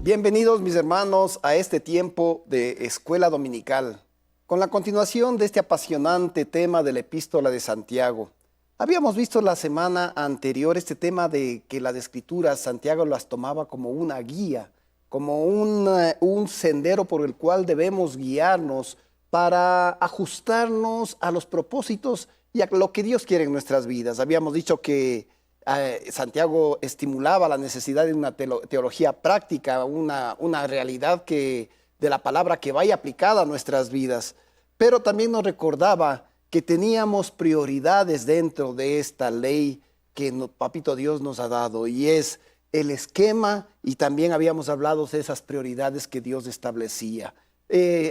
Bienvenidos mis hermanos a este tiempo de escuela dominical, con la continuación de este apasionante tema de la epístola de Santiago. Habíamos visto la semana anterior este tema de que las escrituras Santiago las tomaba como una guía, como un sendero por el cual debemos guiarnos para ajustarnos a los propósitos y a lo que Dios quiere en nuestras vidas. Habíamos dicho que Santiago estimulaba la necesidad de una teología práctica, una realidad de la palabra que vaya aplicada a nuestras vidas, pero también nos recordaba que teníamos prioridades dentro de esta ley que Papito Dios nos ha dado, y es el esquema, y también habíamos hablado de esas prioridades que Dios establecía.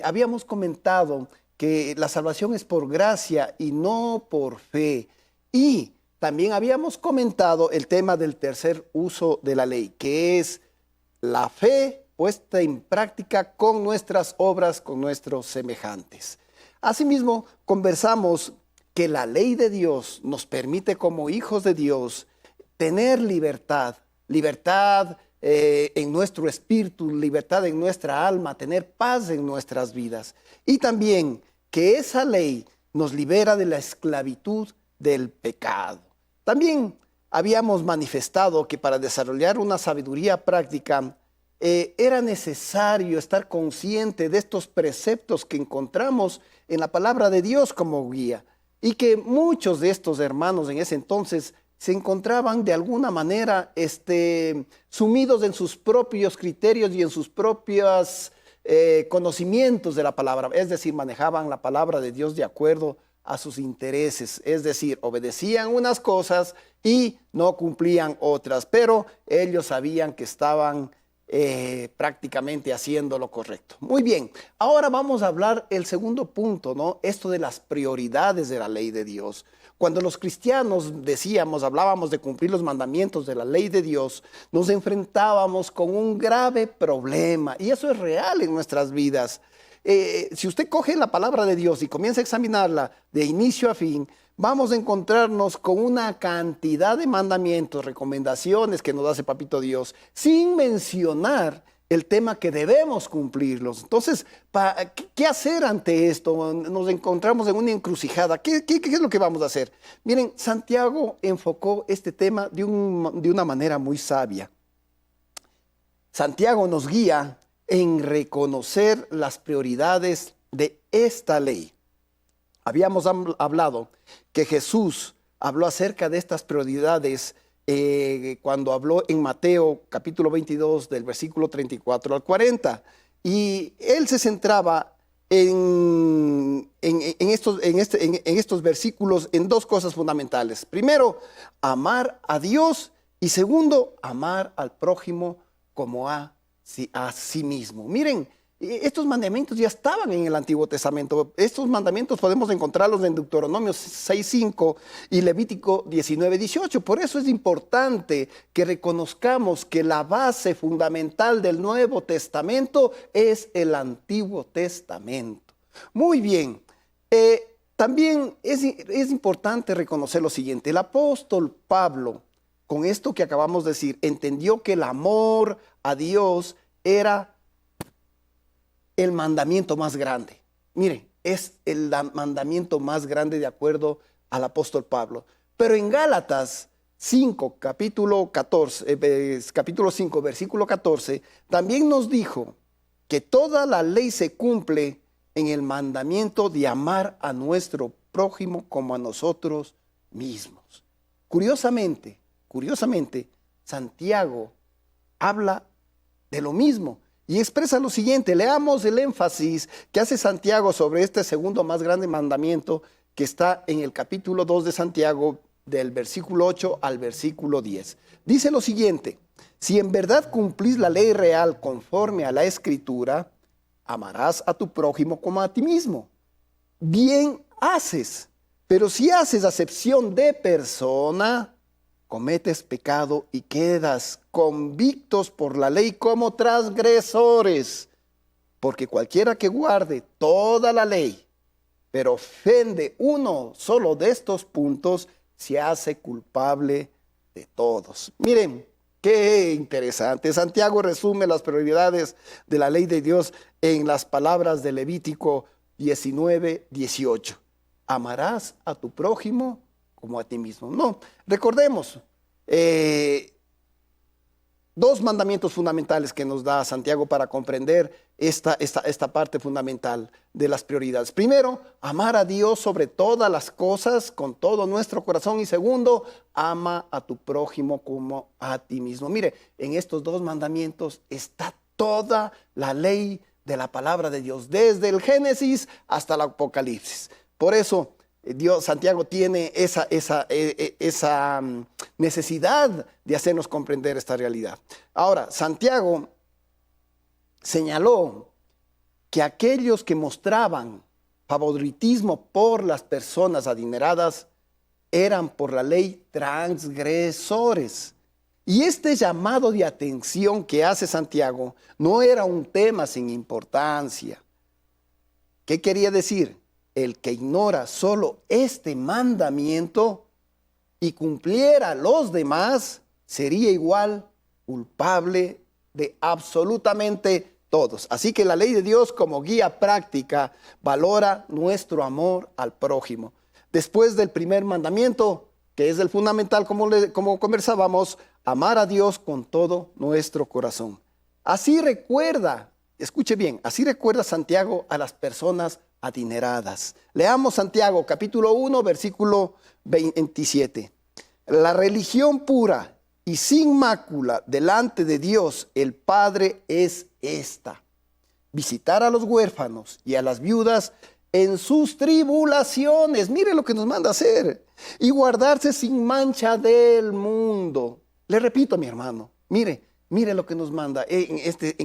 Habíamos comentado que la salvación es por gracia y no por fe, y también habíamos comentado el tema del tercer uso de la ley, que es la fe puesta en práctica con nuestras obras, con nuestros semejantes. Asimismo, conversamos que la ley de Dios nos permite como hijos de Dios tener libertad en nuestro espíritu, libertad en nuestra alma, tener paz en nuestras vidas. Y también que esa ley nos libera de la esclavitud del pecado. También habíamos manifestado que para desarrollar una sabiduría práctica era necesario estar consciente de estos preceptos que encontramos en la palabra de Dios como guía, y que muchos de estos hermanos en ese entonces se encontraban de alguna manera sumidos en sus propios criterios y en sus propios conocimientos de la palabra, es decir, manejaban la palabra de Dios de acuerdo a sus intereses, es decir, obedecían unas cosas y no cumplían otras, pero ellos sabían que estaban prácticamente haciendo lo correcto. Muy bien, ahora vamos a hablar el segundo punto, ¿no? Esto de las prioridades de la ley de Dios. Cuando los cristianos hablábamos de cumplir los mandamientos de la ley de Dios, nos enfrentábamos con un grave problema, y eso es real en nuestras vidas. Si usted coge la palabra de Dios y comienza a examinarla de inicio a fin, vamos a encontrarnos con una cantidad de mandamientos, recomendaciones que nos hace Papito Dios, sin mencionar el tema que debemos cumplirlos. Entonces, ¿qué hacer ante esto? Nos encontramos en una encrucijada. ¿Qué es lo que vamos a hacer? Miren, Santiago enfocó este tema de una manera muy sabia. Santiago nos guía en reconocer las prioridades de esta ley. Habíamos hablado que Jesús habló acerca de estas prioridades cuando habló en Mateo capítulo 22 del versículo 34 al 40. Y él se centraba en estos versículos en dos cosas fundamentales. Primero, amar a Dios, y segundo, amar al prójimo como a sí mismo. Miren, estos mandamientos ya estaban en el Antiguo Testamento. Estos mandamientos podemos encontrarlos en Deuteronomio 6:5 y Levítico 19:18. Por eso es importante que reconozcamos que la base fundamental del Nuevo Testamento es el Antiguo Testamento. Muy bien, también es importante reconocer lo siguiente. El apóstol Pablo, con esto que acabamos de decir, entendió que el amor a Dios era el mandamiento más grande. Miren, es el mandamiento más grande de acuerdo al apóstol Pablo. Pero en Gálatas 5, capítulo 5, versículo 14, también nos dijo que toda la ley se cumple en el mandamiento de amar a nuestro prójimo como a nosotros mismos. Curiosamente, Santiago habla de lo mismo y expresa lo siguiente. Leamos el énfasis que hace Santiago sobre este segundo más grande mandamiento, que está en el capítulo 2 de Santiago, del versículo 8 al versículo 10. Dice lo siguiente: si en verdad cumplís la ley real conforme a la Escritura, amarás a tu prójimo como a ti mismo. Bien haces, pero si haces acepción de persona, cometes pecado y quedas convictos por la ley como transgresores. Porque cualquiera que guarde toda la ley, pero ofende uno solo de estos puntos, se hace culpable de todos. Miren, Qué interesante. Santiago resume las prioridades de la ley de Dios en las palabras de Levítico 19:18. Amarás a tu prójimo como a ti mismo. No, recordemos, dos mandamientos fundamentales que nos da Santiago para comprender esta parte fundamental de las prioridades. Primero, amar a Dios sobre todas las cosas con todo nuestro corazón. Y segundo, ama a tu prójimo como a ti mismo. Mire, en estos dos mandamientos está toda la ley de la palabra de Dios, desde el Génesis hasta el Apocalipsis. Por eso, Santiago tiene esa necesidad de hacernos comprender esta realidad. Ahora, Santiago señaló que aquellos que mostraban favoritismo por las personas adineradas eran por la ley transgresores. Y este llamado de atención que hace Santiago no era un tema sin importancia. ¿Qué quería decir? El que ignora solo este mandamiento y cumpliera los demás, sería igual culpable de absolutamente todos. Así que la ley de Dios como guía práctica valora nuestro amor al prójimo. Después del primer mandamiento, que es el fundamental, como conversábamos, amar a Dios con todo nuestro corazón. Así recuerda, escuche bien, así recuerda Santiago a las personas adineradas. Leamos Santiago capítulo 1, versículo 27. La religión pura y sin mácula delante de Dios el Padre es esta: visitar a los huérfanos y a las viudas en sus tribulaciones. Mire lo que nos manda hacer. Y guardarse sin mancha del mundo. Le repito, mi hermano, mire lo que nos manda en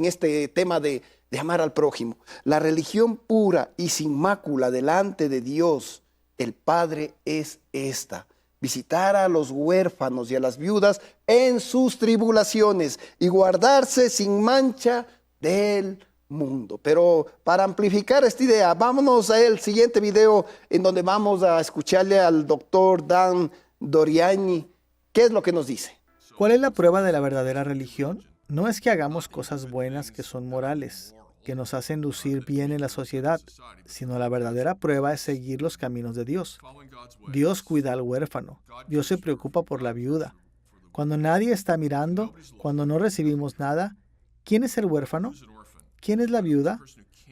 este tema de amar al prójimo. La religión pura y sin mácula delante de Dios el Padre es esta: visitar a los huérfanos y a las viudas en sus tribulaciones y guardarse sin mancha del mundo. Pero para amplificar esta idea, vámonos al siguiente video en donde vamos a escucharle al doctor Dan Doriani. ¿Qué es lo que nos dice? ¿Cuál es la prueba de la verdadera religión? No es que hagamos cosas buenas que son morales, que nos hacen lucir bien en la sociedad, sino la verdadera prueba es seguir los caminos de Dios. Dios cuida al huérfano, Dios se preocupa por la viuda. Cuando nadie está mirando, cuando no recibimos nada, ¿quién es el huérfano? ¿Quién es la viuda?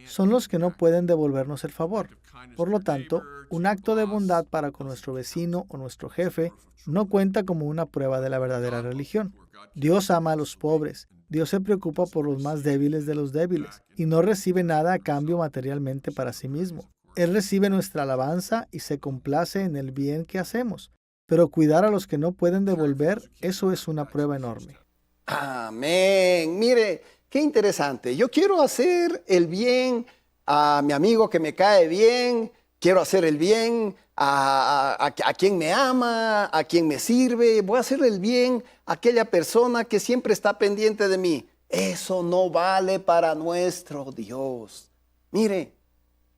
Son los que no pueden devolvernos el favor. Por lo tanto, un acto de bondad para con nuestro vecino o nuestro jefe no cuenta como una prueba de la verdadera religión. Dios ama a los pobres. Dios se preocupa por los más débiles de los débiles y no recibe nada a cambio materialmente para sí mismo. Él recibe nuestra alabanza y se complace en el bien que hacemos. Pero cuidar a los que no pueden devolver, eso es una prueba enorme. Amén. Mire, qué interesante. Yo quiero hacer el bien a mi amigo que me cae bien. Quiero hacer el bien a quien me ama, a quien me sirve. Voy a hacerle el bien a aquella persona que siempre está pendiente de mí. Eso no vale para nuestro Dios. Mire,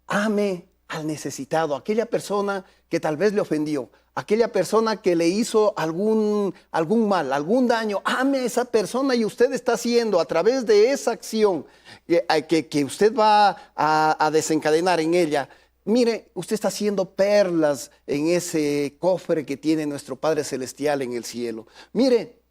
ame al necesitado, aquella persona que tal vez le ofendió, aquella persona que le hizo algún mal, algún daño. Ame a esa persona y usted está haciendo a través de esa acción que usted va a desencadenar en ella. Mire, usted está haciendo perlas en ese cofre que tiene nuestro Padre Celestial en el cielo. Mire,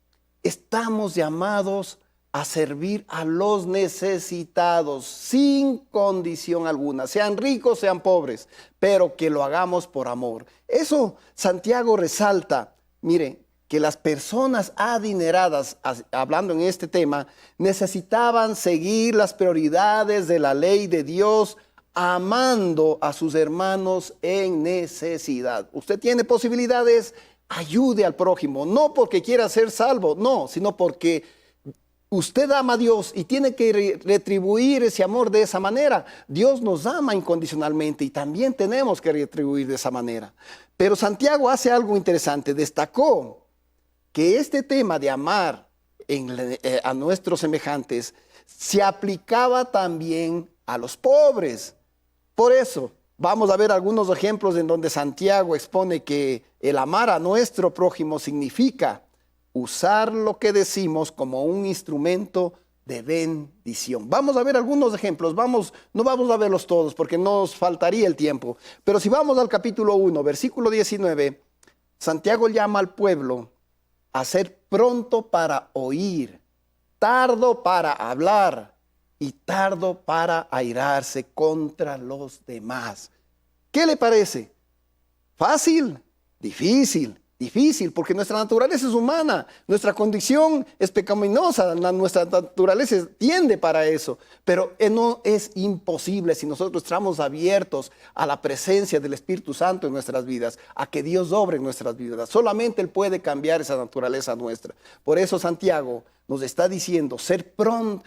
estamos llamados a servir a los necesitados sin condición alguna, sean ricos, sean pobres, pero que lo hagamos por amor. Eso Santiago resalta, mire, que las personas adineradas, hablando en este tema, necesitaban seguir las prioridades de la ley de Dios, amando a sus hermanos en necesidad. Usted tiene posibilidades, ayude al prójimo, no porque quiera ser salvo, no, sino porque usted ama a Dios y tiene que retribuir ese amor de esa manera. Dios nos ama incondicionalmente y también tenemos que retribuir de esa manera. Pero Santiago hace algo interesante. Destacó que este tema de amar a nuestros semejantes se aplicaba también a los pobres. Por eso, vamos a ver algunos ejemplos en donde Santiago expone que el amar a nuestro prójimo significa usar lo que decimos como un instrumento de bendición. Vamos a ver algunos ejemplos, no vamos a verlos todos porque nos faltaría el tiempo, pero si vamos al capítulo 1, versículo 19, Santiago llama al pueblo a ser pronto para oír, tardo para hablar y tardo para airarse contra los demás. ¿Qué le parece? ¿Fácil? Difícil. Difícil, porque nuestra naturaleza es humana, nuestra condición es pecaminosa, nuestra naturaleza tiende para eso, pero no es imposible si nosotros estamos abiertos a la presencia del Espíritu Santo en nuestras vidas, a que Dios obre en nuestras vidas. Solamente Él puede cambiar esa naturaleza nuestra. Por eso Santiago nos está diciendo, ser pronto,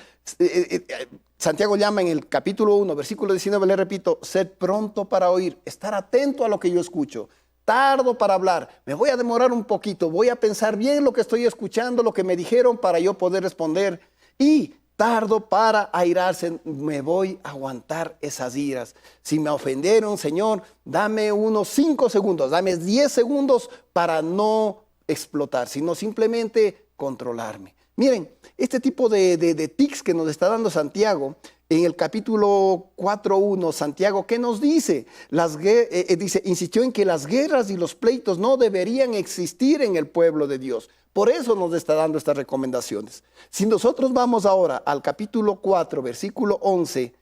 Santiago llama en el capítulo 1, versículo 19, le repito, ser pronto para oír, estar atento a lo que yo escucho. Tardo para hablar, me voy a demorar un poquito, voy a pensar bien lo que estoy escuchando, lo que me dijeron para yo poder responder. Y tardo para airarse, me voy a aguantar esas iras. Si me ofendieron, Señor, dame unos 5 segundos, dame 10 segundos para no explotar, sino simplemente controlarme. Miren, este tipo de tics que nos está dando Santiago, en el capítulo 4.1, Santiago, ¿qué nos dice? Dice, insistió en que las guerras y los pleitos no deberían existir en el pueblo de Dios. Por eso nos está dando estas recomendaciones. Si nosotros vamos ahora al capítulo 4, versículo 11,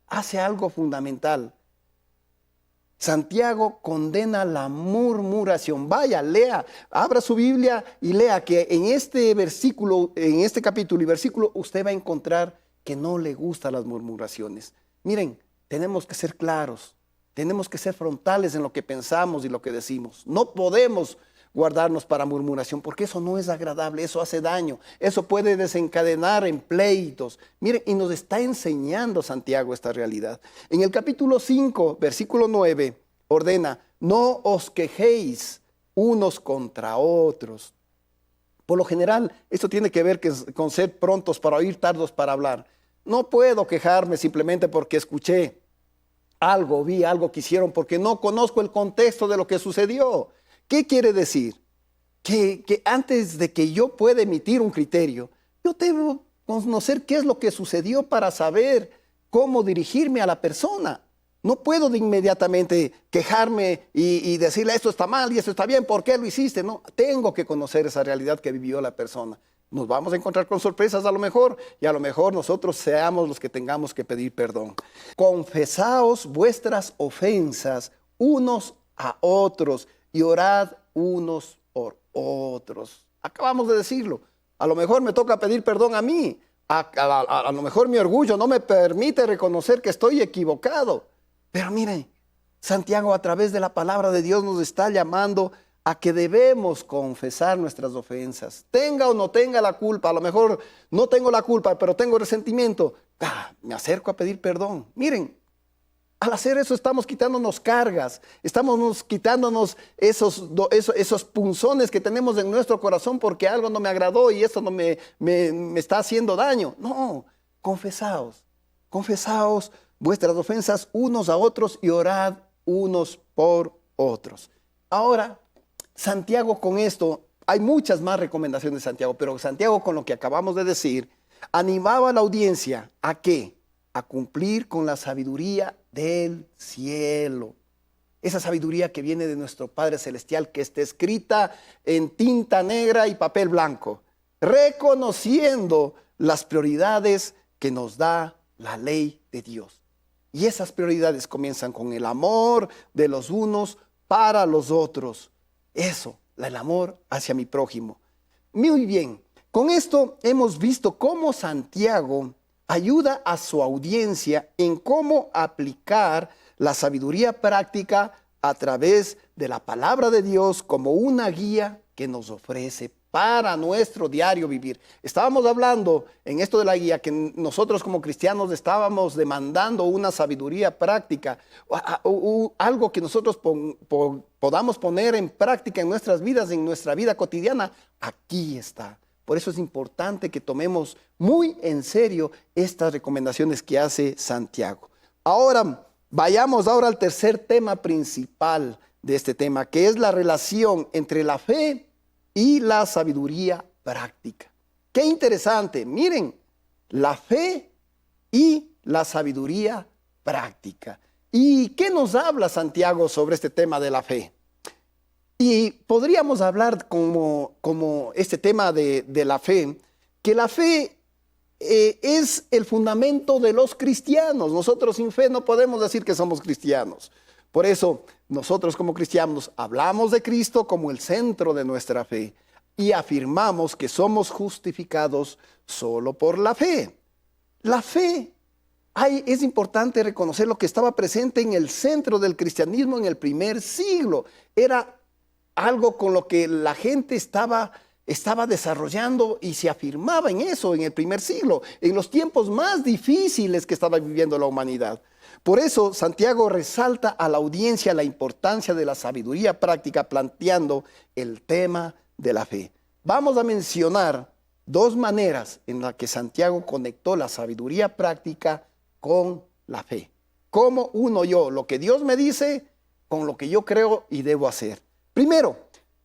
hace algo fundamental. Santiago condena la murmuración. Vaya, lea, abra su Biblia y lea que en este versículo, en este capítulo y versículo, usted va a encontrar que no le gustan las murmuraciones. Miren, tenemos que ser claros, tenemos que ser frontales en lo que pensamos y lo que decimos. No podemos guardarnos para murmuración porque eso no es agradable, eso hace daño, eso puede desencadenar en pleitos. Miren, y nos está enseñando Santiago esta realidad. En el capítulo 5, versículo 9, ordena, no os quejéis unos contra otros. Por lo general, esto tiene que ver con ser prontos para oír, tardos para hablar. No puedo quejarme simplemente porque escuché algo, vi algo que hicieron, porque no conozco el contexto de lo que sucedió. ¿Qué quiere decir? Que antes de que yo pueda emitir un criterio, yo debo conocer qué es lo que sucedió para saber cómo dirigirme a la persona. No puedo de inmediatamente quejarme y decirle esto está mal y esto está bien, ¿por qué lo hiciste? No, tengo que conocer esa realidad que vivió la persona. Nos vamos a encontrar con sorpresas a lo mejor y a lo mejor nosotros seamos los que tengamos que pedir perdón. Confesaos vuestras ofensas unos a otros y orad unos por otros. Acabamos de decirlo. A lo mejor me toca pedir perdón a mí. A lo mejor mi orgullo no me permite reconocer que estoy equivocado. Pero miren, Santiago a través de la palabra de Dios nos está llamando a que debemos confesar nuestras ofensas. Tenga o no tenga la culpa, a lo mejor no tengo la culpa, pero tengo resentimiento. Me acerco a pedir perdón. Miren, al hacer eso estamos quitándonos cargas, estamos quitándonos esos punzones que tenemos en nuestro corazón porque algo no me agradó y eso no me está haciendo daño. No, confesaos vuestras ofensas unos a otros y orad unos por otros. Ahora, Santiago con esto, hay muchas más recomendaciones de Santiago, pero Santiago con lo que acabamos de decir, animaba a la audiencia ¿a qué? A cumplir con la sabiduría del cielo. Esa sabiduría que viene de nuestro Padre Celestial, que está escrita en tinta negra y papel blanco, reconociendo las prioridades que nos da la ley de Dios. Y esas prioridades comienzan con el amor de los unos para los otros. Eso, el amor hacia mi prójimo. Muy bien, con esto hemos visto cómo Santiago ayuda a su audiencia en cómo aplicar la sabiduría práctica a través de la palabra de Dios como una guía que nos ofrece para nuestro diario vivir. Estábamos hablando en esto de la guía que nosotros como cristianos estábamos demandando una sabiduría práctica, algo que nosotros podamos poner en práctica en nuestras vidas, en nuestra vida cotidiana. Aquí está. Por eso es importante que tomemos muy en serio estas recomendaciones que hace Santiago. Ahora, vayamos al tercer tema principal de este tema, que es la relación entre la fe y la sabiduría práctica. Qué interesante, miren, la fe y la sabiduría práctica. ¿Y qué nos habla Santiago sobre este tema de la fe? Y podríamos hablar como este tema de la fe, que la fe es el fundamento de los cristianos. Nosotros sin fe no podemos decir que somos cristianos. Por eso nosotros como cristianos hablamos de Cristo como el centro de nuestra fe y afirmamos que somos justificados solo por la fe. La fe, es importante reconocer lo que estaba presente en el centro del cristianismo en el primer siglo. Era algo con lo que la gente estaba desarrollando y se afirmaba en eso en el primer siglo, en los tiempos más difíciles que estaba viviendo la humanidad. Por eso Santiago resalta a la audiencia la importancia de la sabiduría práctica planteando el tema de la fe. Vamos a mencionar dos maneras en las que Santiago conectó la sabiduría práctica con la fe. ¿Cómo uno yo lo que Dios me dice con lo que yo creo y debo hacer? Primero,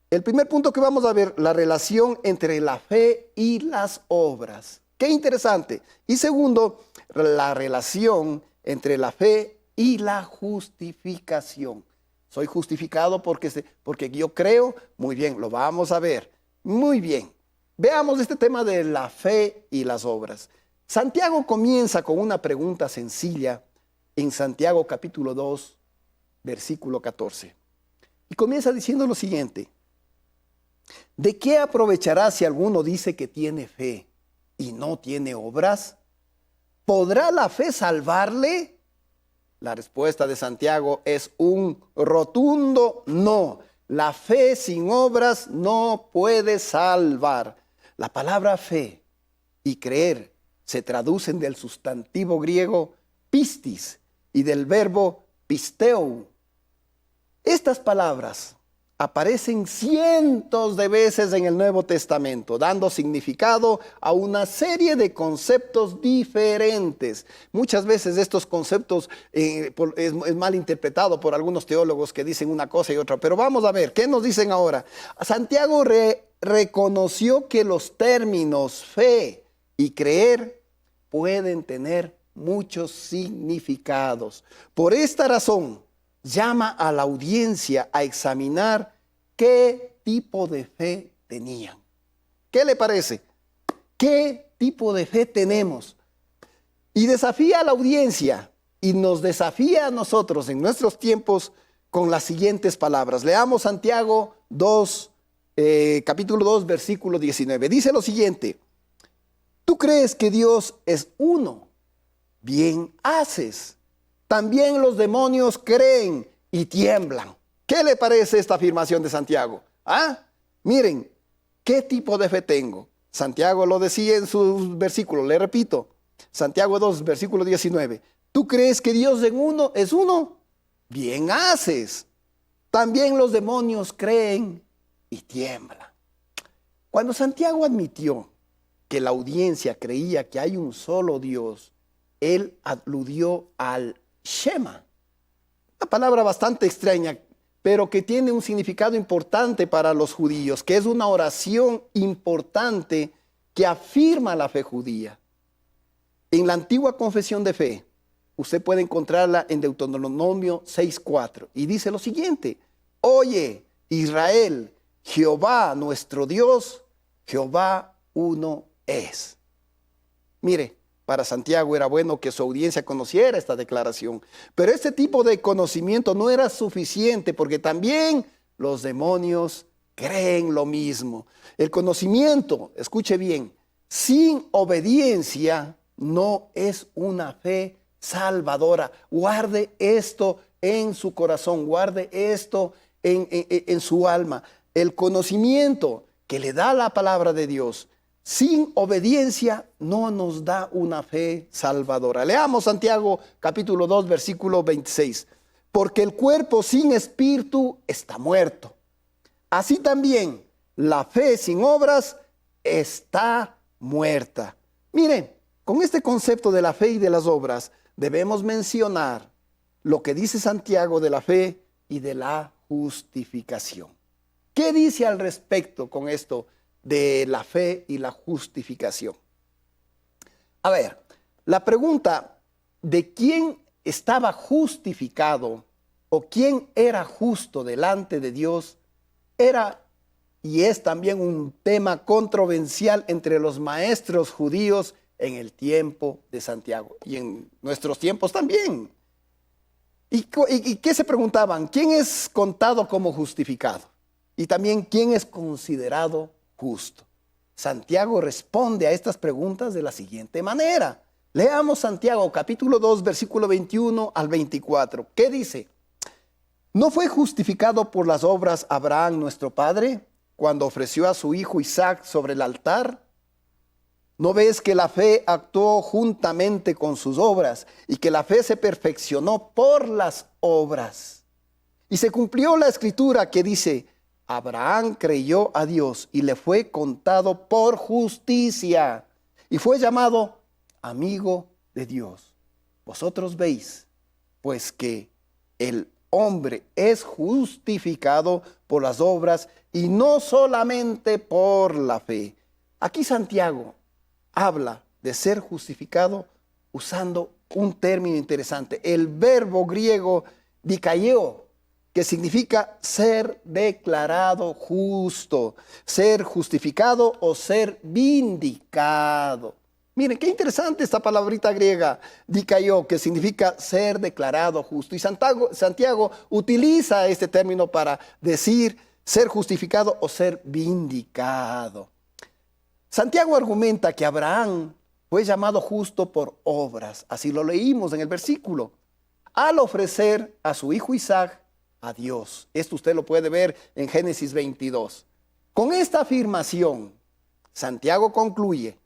el primer punto que vamos a ver, la relación entre la fe y las obras. Qué interesante. Y segundo, la relación entre la fe y la justificación. Soy justificado porque yo creo. Muy bien, lo vamos a ver. Muy bien. Veamos este tema de la fe y las obras. Santiago comienza con una pregunta sencilla en Santiago capítulo 2, versículo 14. Y comienza diciendo lo siguiente: ¿de qué aprovechará si alguno dice que tiene fe y no tiene obras? ¿Podrá la fe salvarle? La respuesta de Santiago es un rotundo no. La fe sin obras no puede salvar. La palabra fe y creer se traducen del sustantivo griego pistis y del verbo pisteu. Estas palabras aparecen cientos de veces en el Nuevo Testamento, dando significado a una serie de conceptos diferentes. Muchas veces estos conceptos es mal interpretado por algunos teólogos que dicen una cosa y otra, pero vamos a ver, ¿qué nos dicen ahora? Santiago reconoció que los términos fe y creer pueden tener muchos significados. Por esta razón, llama a la audiencia a examinar qué tipo de fe tenían. ¿Qué le parece? ¿Qué tipo de fe tenemos? Y desafía a la audiencia y nos desafía a nosotros en nuestros tiempos con las siguientes palabras. Leamos Santiago 2, capítulo 2, versículo 19. Dice lo siguiente: ¿tú crees que Dios es uno? Bien haces. También los demonios creen y tiemblan. ¿Qué le parece esta afirmación de Santiago? Miren, ¿qué tipo de fe tengo? Santiago lo decía en sus versículos, le repito, Santiago 2, versículo 19. ¿Tú crees que Dios es uno? Bien haces. También los demonios creen y tiemblan. Cuando Santiago admitió que la audiencia creía que hay un solo Dios, él aludió al Shema, una palabra bastante extraña, pero que tiene un significado importante para los judíos, que es una oración importante que afirma la fe judía. En la antigua confesión de fe, usted puede encontrarla en Deuteronomio 6:4, y dice lo siguiente: oye, Israel, Jehová nuestro Dios, Jehová uno es. Mire, para Santiago era bueno que su audiencia conociera esta declaración, pero este tipo de conocimiento no era suficiente porque también los demonios creen lo mismo. El conocimiento, escuche bien, sin obediencia no es una fe salvadora. Guarde esto en su corazón, guarde esto en su alma. El conocimiento que le da la palabra de Dios sin obediencia no nos da una fe salvadora. Leamos Santiago capítulo 2, versículo 26. Porque el cuerpo sin espíritu está muerto. Así también la fe sin obras está muerta. Miren, con este concepto de la fe y de las obras debemos mencionar lo que dice Santiago de la fe y de la justificación. ¿Qué dice al respecto con esto de la fe y la justificación? A ver, la pregunta de quién estaba justificado o quién era justo delante de Dios era y es también un tema controversial entre los maestros judíos en el tiempo de Santiago y en nuestros tiempos también. ¿Y qué se preguntaban? ¿Quién es contado como justificado? Y también, ¿quién es considerado justo? Santiago responde a estas preguntas de la siguiente manera. Leamos Santiago capítulo 2, versículo 21 al 24. ¿Qué dice? ¿No fue justificado por las obras Abraham nuestro padre cuando ofreció a su hijo Isaac sobre el altar? ¿No ves que la fe actuó juntamente con sus obras y que la fe se perfeccionó por las obras? Y se cumplió la escritura que dice, Abraham creyó a Dios y le fue contado por justicia y fue llamado amigo de Dios. Vosotros veis, pues, que el hombre es justificado por las obras y no solamente por la fe. Aquí Santiago habla de ser justificado usando un término interesante, el verbo griego dikaiō, que significa ser declarado justo, ser justificado o ser vindicado. Miren, qué interesante esta palabrita griega, dikaiō, que significa ser declarado justo. Y Santiago utiliza este término para decir ser justificado o ser vindicado. Santiago argumenta que Abraham fue llamado justo por obras, así lo leímos en el versículo, al ofrecer a su hijo Isaac a Dios. Esto usted lo puede ver en Génesis 22. Con esta afirmación, Santiago concluye,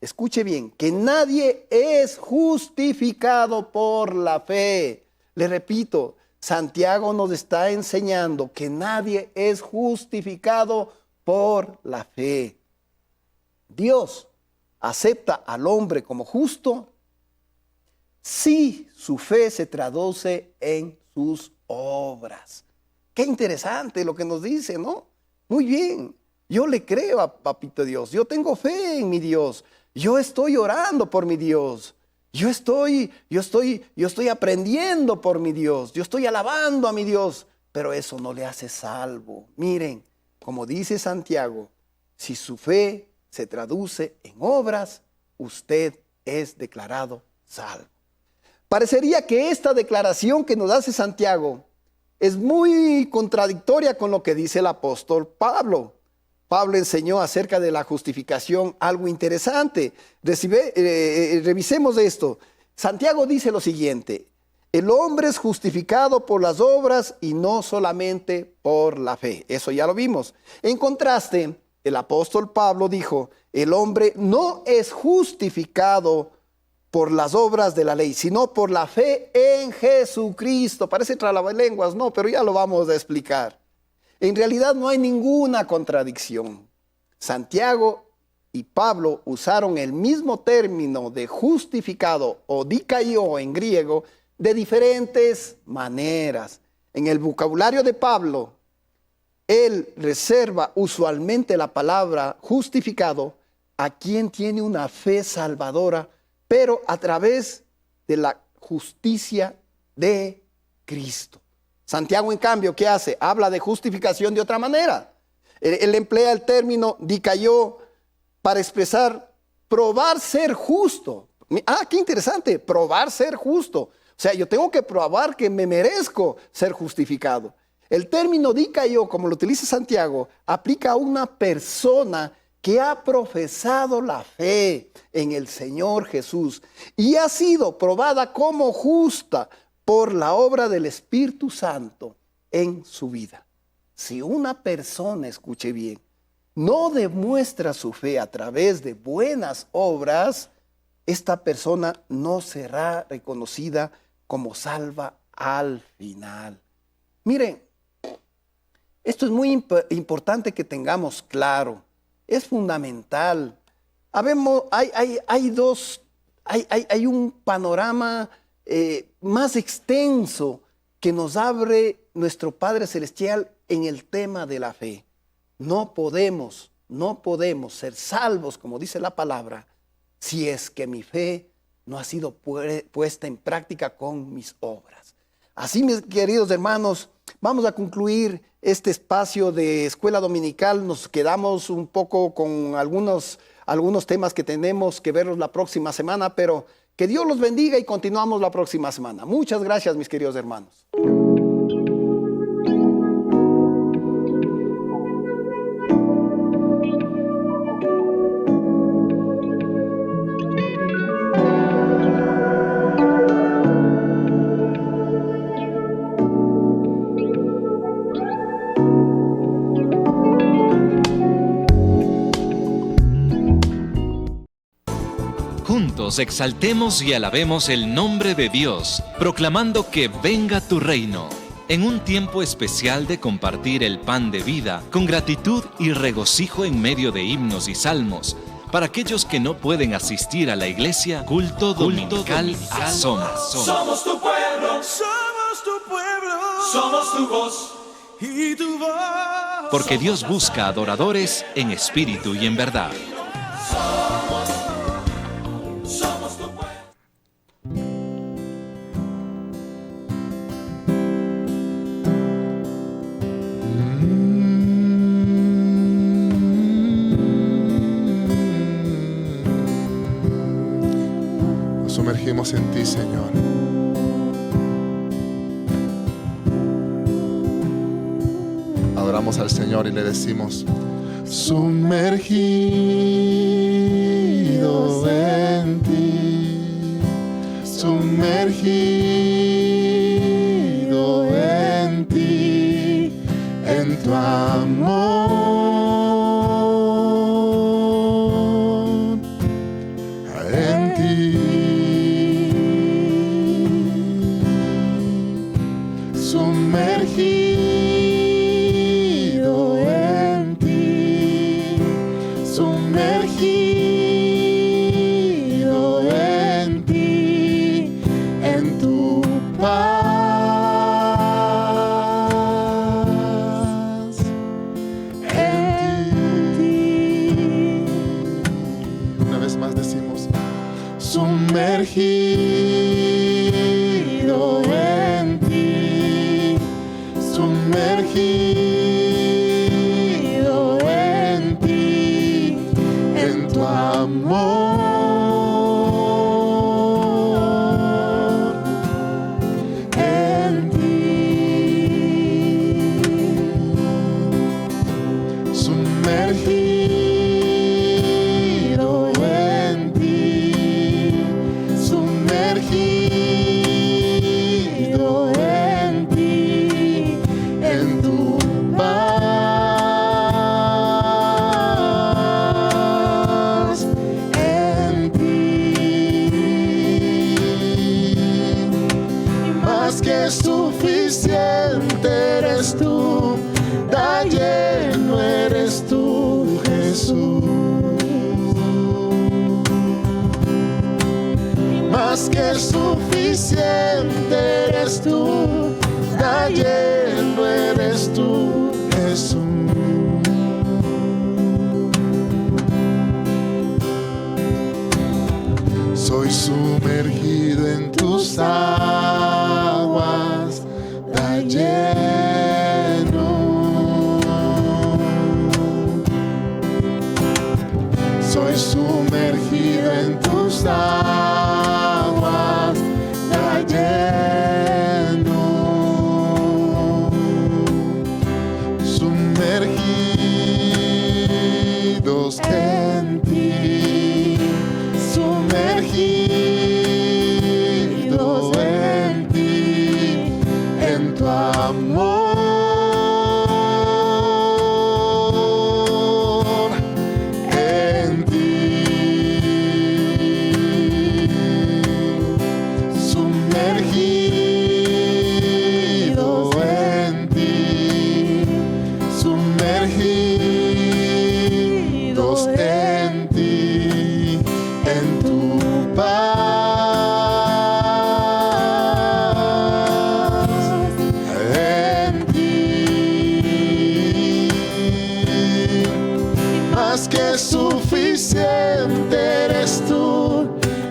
escuche bien, que nadie es justificado por la fe. Le repito, Santiago nos está enseñando que nadie es justificado por la fe. Dios acepta al hombre como justo si su fe se traduce en sus obras. Qué interesante lo que nos dice, ¿no? Muy bien, yo le creo a Papito Dios, yo tengo fe en mi Dios, yo estoy orando por mi Dios, yo estoy aprendiendo por mi Dios, yo estoy alabando a mi Dios, pero eso no le hace salvo. Miren, como dice Santiago, si su fe se traduce en obras, usted es declarado salvo. Parecería que esta declaración que nos hace Santiago es muy contradictoria con lo que dice el apóstol Pablo. Pablo enseñó acerca de la justificación algo interesante. Revisemos esto. Santiago dice lo siguiente: el hombre es justificado por las obras y no solamente por la fe. Eso ya lo vimos. En contraste, el apóstol Pablo dijo, el hombre no es justificado por las obras de la ley, sino por la fe en Jesucristo. Parece tralalenguas, no, pero ya lo vamos a explicar. En realidad no hay ninguna contradicción. Santiago y Pablo usaron el mismo término de justificado o dikaiō en griego de diferentes maneras. En el vocabulario de Pablo, él reserva usualmente la palabra justificado a quien tiene una fe salvadora, pero a través de la justicia de Cristo. Santiago, en cambio, ¿qué hace? Habla de justificación de otra manera. Él emplea el término dikaiō para expresar probar ser justo. Qué interesante, probar ser justo. O sea, yo tengo que probar que me merezco ser justificado. El término dikaiō, como lo utiliza Santiago, aplica a una persona que ha profesado la fe en el Señor Jesús y ha sido probada como justa por la obra del Espíritu Santo en su vida. Si una persona, escuche bien, no demuestra su fe a través de buenas obras, esta persona no será reconocida como salva al final. Miren, esto es muy importante que tengamos claro. Es fundamental. Hay un panorama más extenso que nos abre nuestro Padre Celestial en el tema de la fe. No podemos ser salvos, como dice la palabra, si es que mi fe no ha sido puesta en práctica con mis obras. Así, mis queridos hermanos, vamos a concluir este espacio de escuela dominical. Nos quedamos un poco con algunos temas que tenemos que verlos la próxima semana, pero que Dios los bendiga y continuamos la próxima semana. Muchas gracias, mis queridos hermanos. Juntos exaltemos y alabemos el nombre de Dios, proclamando que venga tu reino. En un tiempo especial de compartir el pan de vida, con gratitud y regocijo en medio de himnos y salmos, para aquellos que no pueden asistir a la iglesia, culto dominical Asoma. Somos tu pueblo, somos tu pueblo, somos tu voz y tu voz. Porque Dios busca adoradores en espíritu y en verdad. Somos tu pueblo. Nos sumergimos en ti, Señor. Adoramos al Señor y le decimos: sumergido en ti, sumergido en ti, en tu amor, en ti, sumergido. Sumergido en ti, en tu paz, en ti. Una vez más decimos: sumergido en ti, sumergido. Amor en ti, sumergido en ti, sumergido en ti, en tu paz. Más que suficiente eres tú, tan lleno eres tú, Jesús. Más que suficiente eres tú, tan lleno eres tú, Jesús. Soy sumergido en tus aguas, tan lleno. Soy sumergido en tus aguas, tan lleno. Sumergidos en ti, sumergidos en ti, en tu amor, en ti, sumergido en ti, sumergidos en ti, en tu paz. más que suficiente eres tú,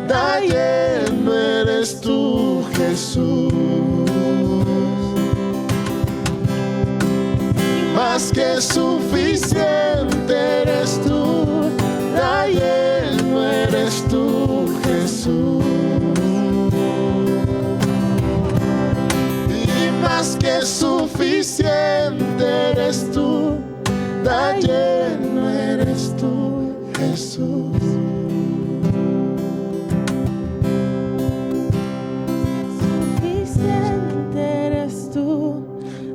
da lleno eres tú, Jesús. Más que suficiente eres tú, da lleno eres tú, Jesús. Y más que suficiente eres tú, da lleno eres tú, Jesús. Suficiente eres tú,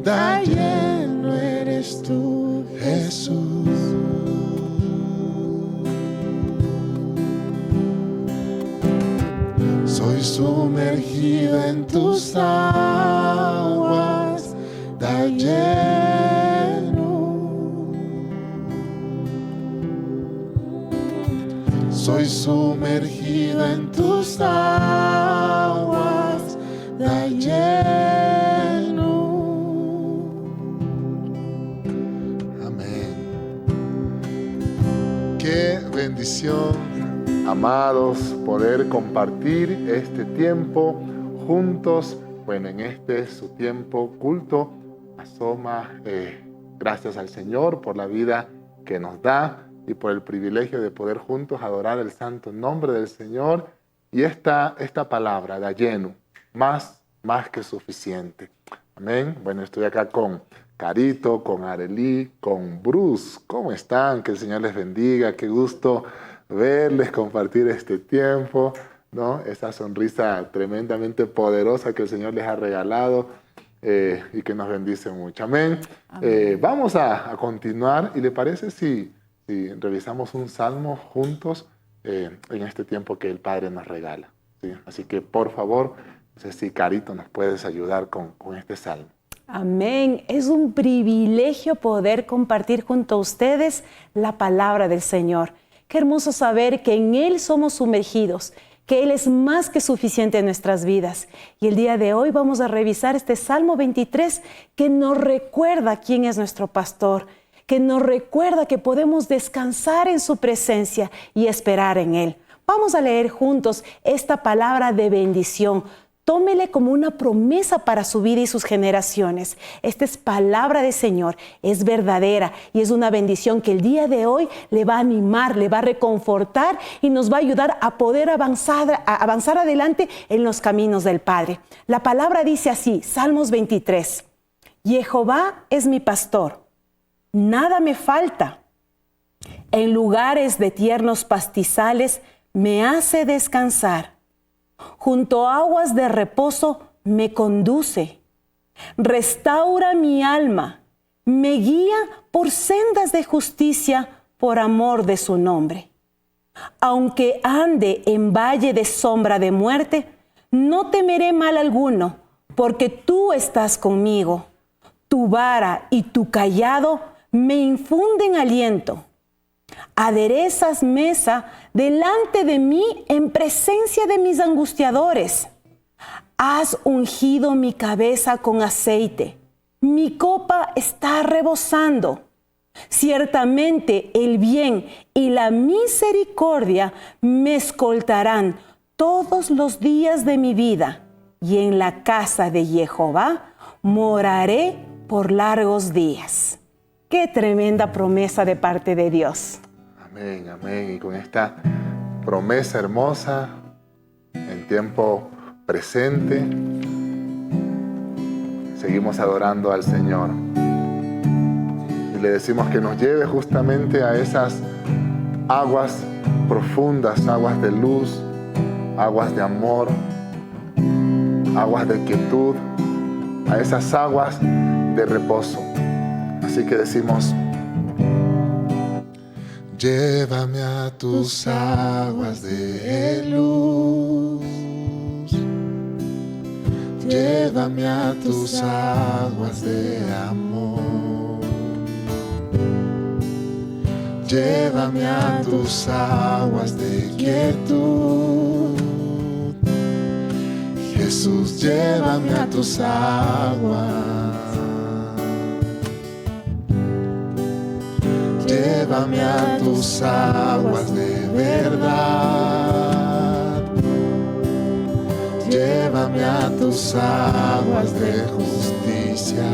da lleno eres tú, Jesús. Soy sumergido en tus aguas, da lleno. Soy sumergido en tus aguas, da lleno. Amén. Qué bendición, amados, poder compartir este tiempo juntos. Bueno, en este su tiempo culto asoma. Gracias al Señor por la vida que nos da y por el privilegio de poder juntos adorar el santo nombre del Señor. Y esta palabra da lleno, más que suficiente. Amén. Bueno, estoy acá con Carito, con Arely, con Bruce. ¿Cómo están? Que el Señor les bendiga. Qué gusto verles, compartir este tiempo, ¿no? Esa sonrisa tremendamente poderosa que el Señor les ha regalado y que nos bendice mucho. Amén. Vamos a continuar. ¿Y le parece si revisamos un salmo juntos en este tiempo que el Padre nos regala? ¿Sí? Así que, por favor, no sé si Carito nos puedes ayudar con este salmo. Amén. Es un privilegio poder compartir junto a ustedes la palabra del Señor. Qué hermoso saber que en Él somos sumergidos, que Él es más que suficiente en nuestras vidas. Y el día de hoy vamos a revisar este Salmo 23 que nos recuerda quién es nuestro pastor, que nos recuerda que podemos descansar en su presencia y esperar en Él. Vamos a leer juntos esta palabra de bendición. Tómele como una promesa para su vida y sus generaciones. Esta es palabra del Señor, es verdadera y es una bendición que el día de hoy le va a animar, le va a reconfortar y nos va a ayudar a poder avanzar adelante en los caminos del Padre. La palabra dice así, Salmos 23. Jehová es mi pastor, nada me falta. En lugares de tiernos pastizales me hace descansar. Junto a aguas de reposo me conduce. Restaura mi alma. Me guía por sendas de justicia por amor de su nombre. Aunque ande en valle de sombra de muerte, no temeré mal alguno, porque tú estás conmigo. Tu vara y tu cayado me infunden aliento. Aderezas mesa delante de mí en presencia de mis angustiadores. Has ungido mi cabeza con aceite. Mi copa está rebosando. Ciertamente el bien y la misericordia me escoltarán todos los días de mi vida, y en la casa de Jehová moraré por largos días. ¡Qué tremenda promesa de parte de Dios! Amén, amén. Y con esta promesa hermosa, en tiempo presente, seguimos adorando al Señor. Y le decimos que nos lleve justamente a esas aguas profundas, aguas de luz, aguas de amor, aguas de quietud, a esas aguas de reposo. Así que decimos: llévame a tus aguas de luz, llévame a tus aguas de amor, llévame a tus aguas de quietud. Jesús, llévame a tus aguas. Llévame a tus aguas de verdad. Llévame a tus aguas de justicia.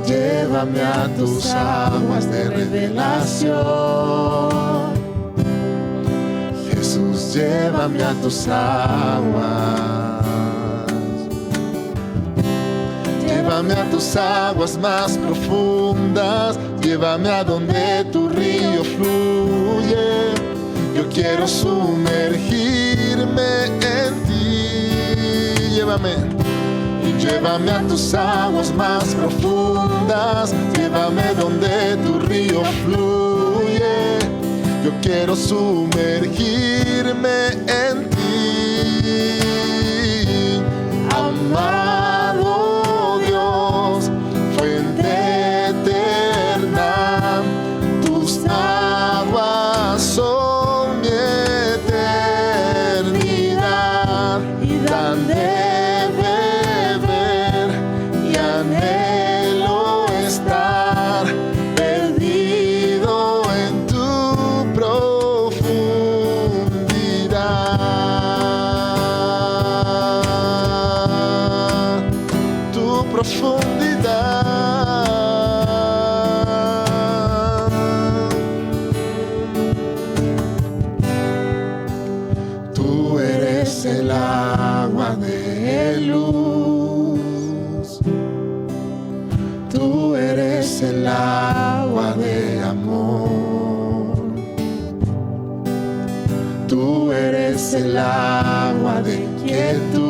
Llévame a tus aguas de revelación. Jesús, llévame a tus aguas. Llévame a tus aguas más profundas. Llévame a donde tu río fluye. Yo quiero sumergirme en ti. Llévame a tus aguas más profundas. Llévame donde tu río fluye. Yo quiero sumergirme en ti. Amado Dios, fuente eterna, tus aguas son mi eternidad. Y dan de beber y anhelo estar perdido en tu profundidad. Tu profundidad. Tú eres el agua de luz. Tú eres el agua de amor. Tú eres el agua de quietud.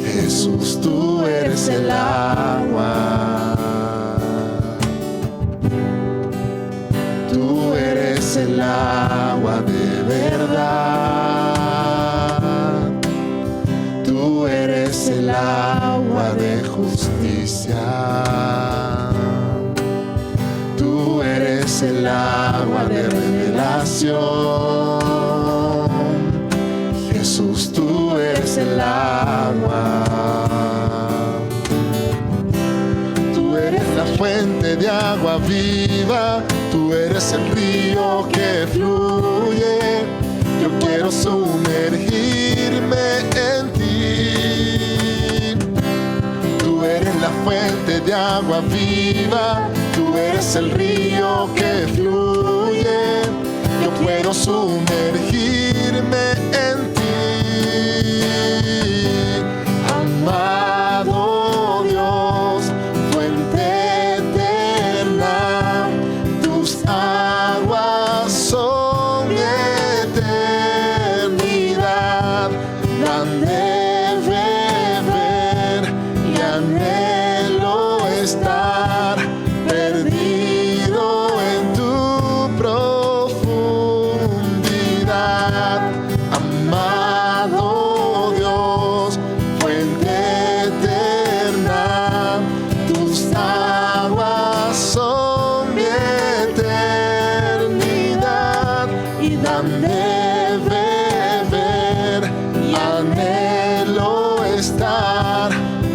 Jesús, tú eres el agua. Tú eres el agua de verdad. Tú eres el agua de justicia. Tú eres el agua de revelación. Jesús, tú eres el agua. Tú eres la fuente de agua viva. Tú eres el río que fluye. Yo quiero sumergirme en ti. Tú eres la fuente de agua viva. Tú eres el río que fluye. Yo quiero sumergirme en ti. Amado Dios, fuente eterna, tus aguas son mi eternidad. Dan de beber y anhelo estar perdido en tu profundidad. Amado Dios, fuente eterna, tus aguas son mi eternidad. Y dan de beber y anhelo estar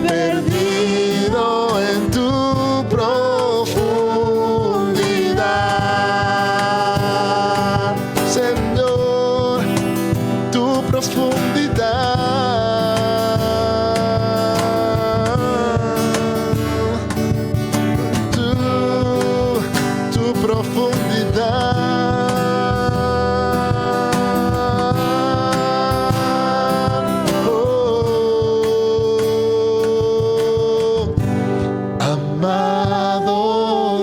perdido en tu profundidad. Señor, tu profundidad. Tu profundidad. Oh, amado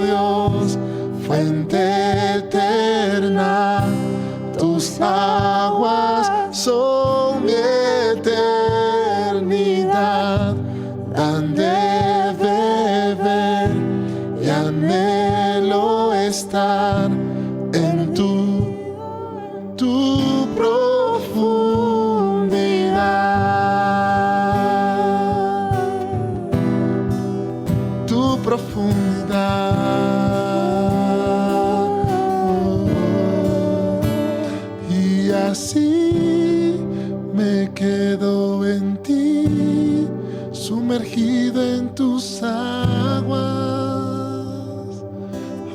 Dios, fuente eterna, tus aguas son mi eternidad. Dan de beber y anhelo estar en tu profundidad. Tu profundidad. Y así me quedo en ti, sumergido en tus aguas. aguas.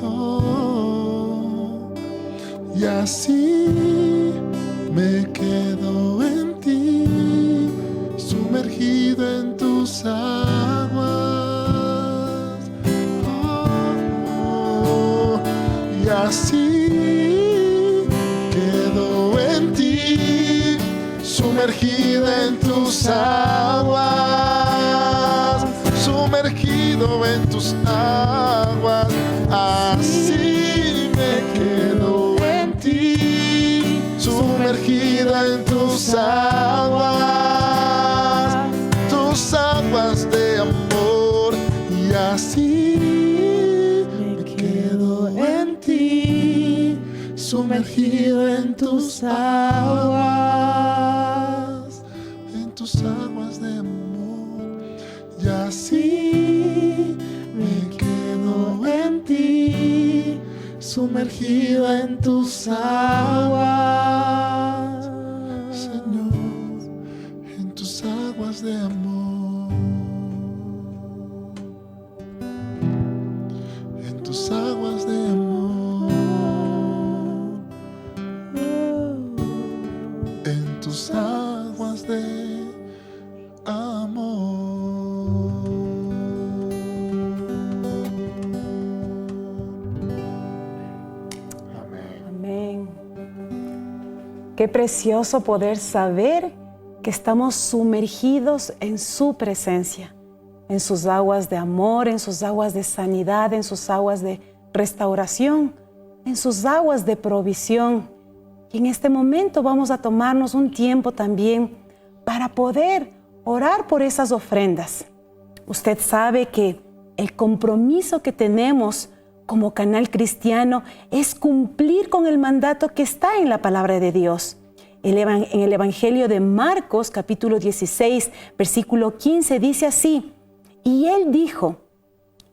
Oh, y así me quedo en ti, sumergido en tus aguas. Oh, y así quedo en ti, sumergida en tus aguas, sumergido en tus aguas. Así me quedo en ti, sumergida en tus aguas de amor. Y así me quedo en ti, sumergido en tus aguas de amor. Y así me quedo en ti, sumergido en tus aguas, Señor, en tus aguas de amor, en tus aguas de amor, en tus aguas de amor. Amén. Qué precioso poder saber que estamos sumergidos en su presencia, en sus aguas de amor, en sus aguas de sanidad, en sus aguas de restauración, en sus aguas de provisión. Y en este momento vamos a tomarnos un tiempo también para poder orar por esas ofrendas. Usted sabe que el compromiso que tenemos como canal cristiano es cumplir con el mandato que está en la palabra de Dios. En el Evangelio de Marcos, capítulo 16, versículo 15, dice así: y él dijo,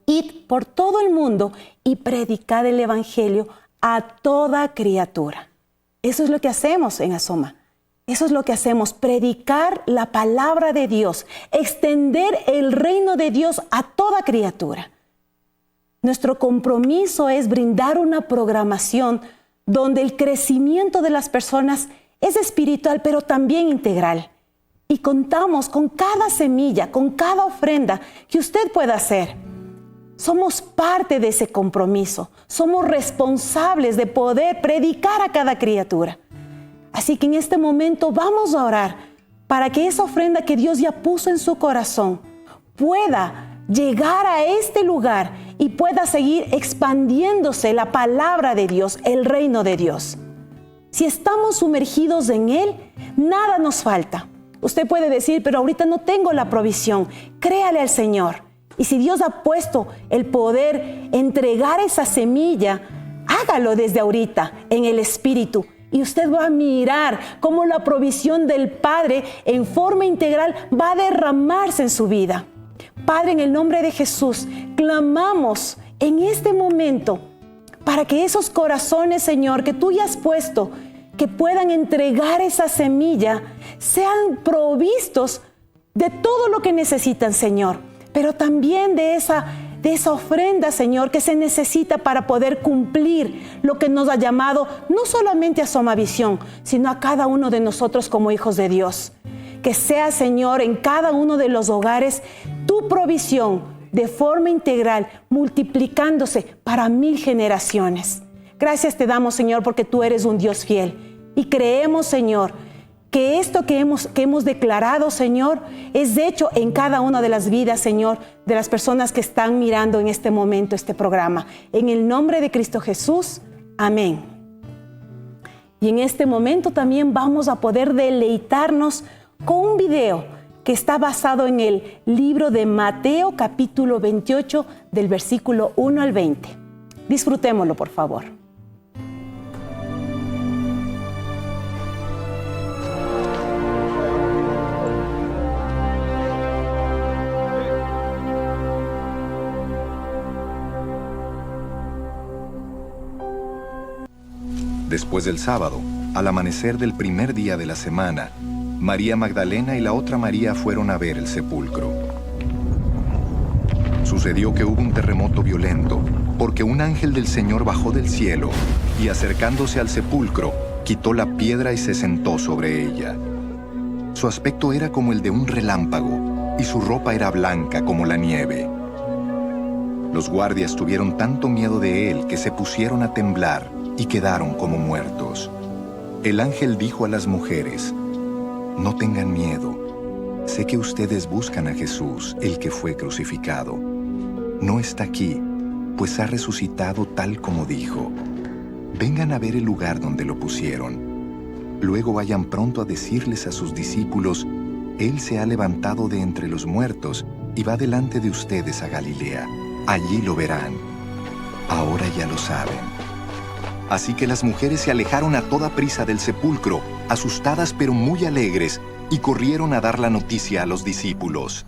id por todo el mundo y predicad el Evangelio a toda criatura. Eso es lo que hacemos en Asoma. Eso es lo que hacemos, predicar la palabra de Dios, extender el reino de Dios a toda criatura. Nuestro compromiso es brindar una programación donde el crecimiento de las personas es espiritual, pero también integral. Y contamos con cada semilla, con cada ofrenda que usted pueda hacer. Somos parte de ese compromiso. Somos responsables de poder predicar a cada criatura. Así que en este momento vamos a orar para que esa ofrenda que Dios ya puso en su corazón pueda llegar a este lugar y pueda seguir expandiéndose la palabra de Dios, el reino de Dios. Si estamos sumergidos en Él, nada nos falta. Usted puede decir, pero ahorita no tengo la provisión. Créale al Señor. Y si Dios ha puesto el poder entregar esa semilla, hágalo desde ahorita en el Espíritu. Y usted va a mirar cómo la provisión del Padre en forma integral va a derramarse en su vida. Padre, en el nombre de Jesús, clamamos en este momento para que esos corazones, Señor, que tú ya has puesto, que puedan entregar esa semilla, sean provistos de todo lo que necesitan, Señor, pero también de esa ofrenda, Señor, que se necesita para poder cumplir lo que nos ha llamado no solamente a Somavisión, sino a cada uno de nosotros como hijos de Dios. Que sea, Señor, en cada uno de los hogares tu provisión de forma integral, multiplicándose para 1000 generaciones. Gracias te damos, Señor, porque tú eres un Dios fiel. Y creemos, Señor, que esto que hemos declarado, Señor, es hecho en cada una de las vidas, Señor, de las personas que están mirando en este momento este programa. En el nombre de Cristo Jesús, amén. Y en este momento también vamos a poder deleitarnos con un video que está basado en el libro de Mateo, capítulo 28, del versículo 1 al 20. Disfrutémoslo, por favor. Después del sábado, al amanecer del primer día de la semana, María Magdalena y la otra María fueron a ver el sepulcro. Sucedió que hubo un terremoto violento, porque un ángel del Señor bajó del cielo y, acercándose al sepulcro, quitó la piedra y se sentó sobre ella. Su aspecto era como el de un relámpago, y su ropa era blanca como la nieve. Los guardias tuvieron tanto miedo de él que se pusieron a temblar y quedaron como muertos. El ángel dijo a las mujeres: «No tengan miedo. Sé que ustedes buscan a Jesús, el que fue crucificado. No está aquí, pues ha resucitado tal como dijo. Vengan a ver el lugar donde lo pusieron. Luego vayan pronto a decirles a sus discípulos: Él se ha levantado de entre los muertos y va delante de ustedes a Galilea. Allí lo verán. Ahora ya lo saben». Así que las mujeres se alejaron a toda prisa del sepulcro, asustadas pero muy alegres, y corrieron a dar la noticia a los discípulos.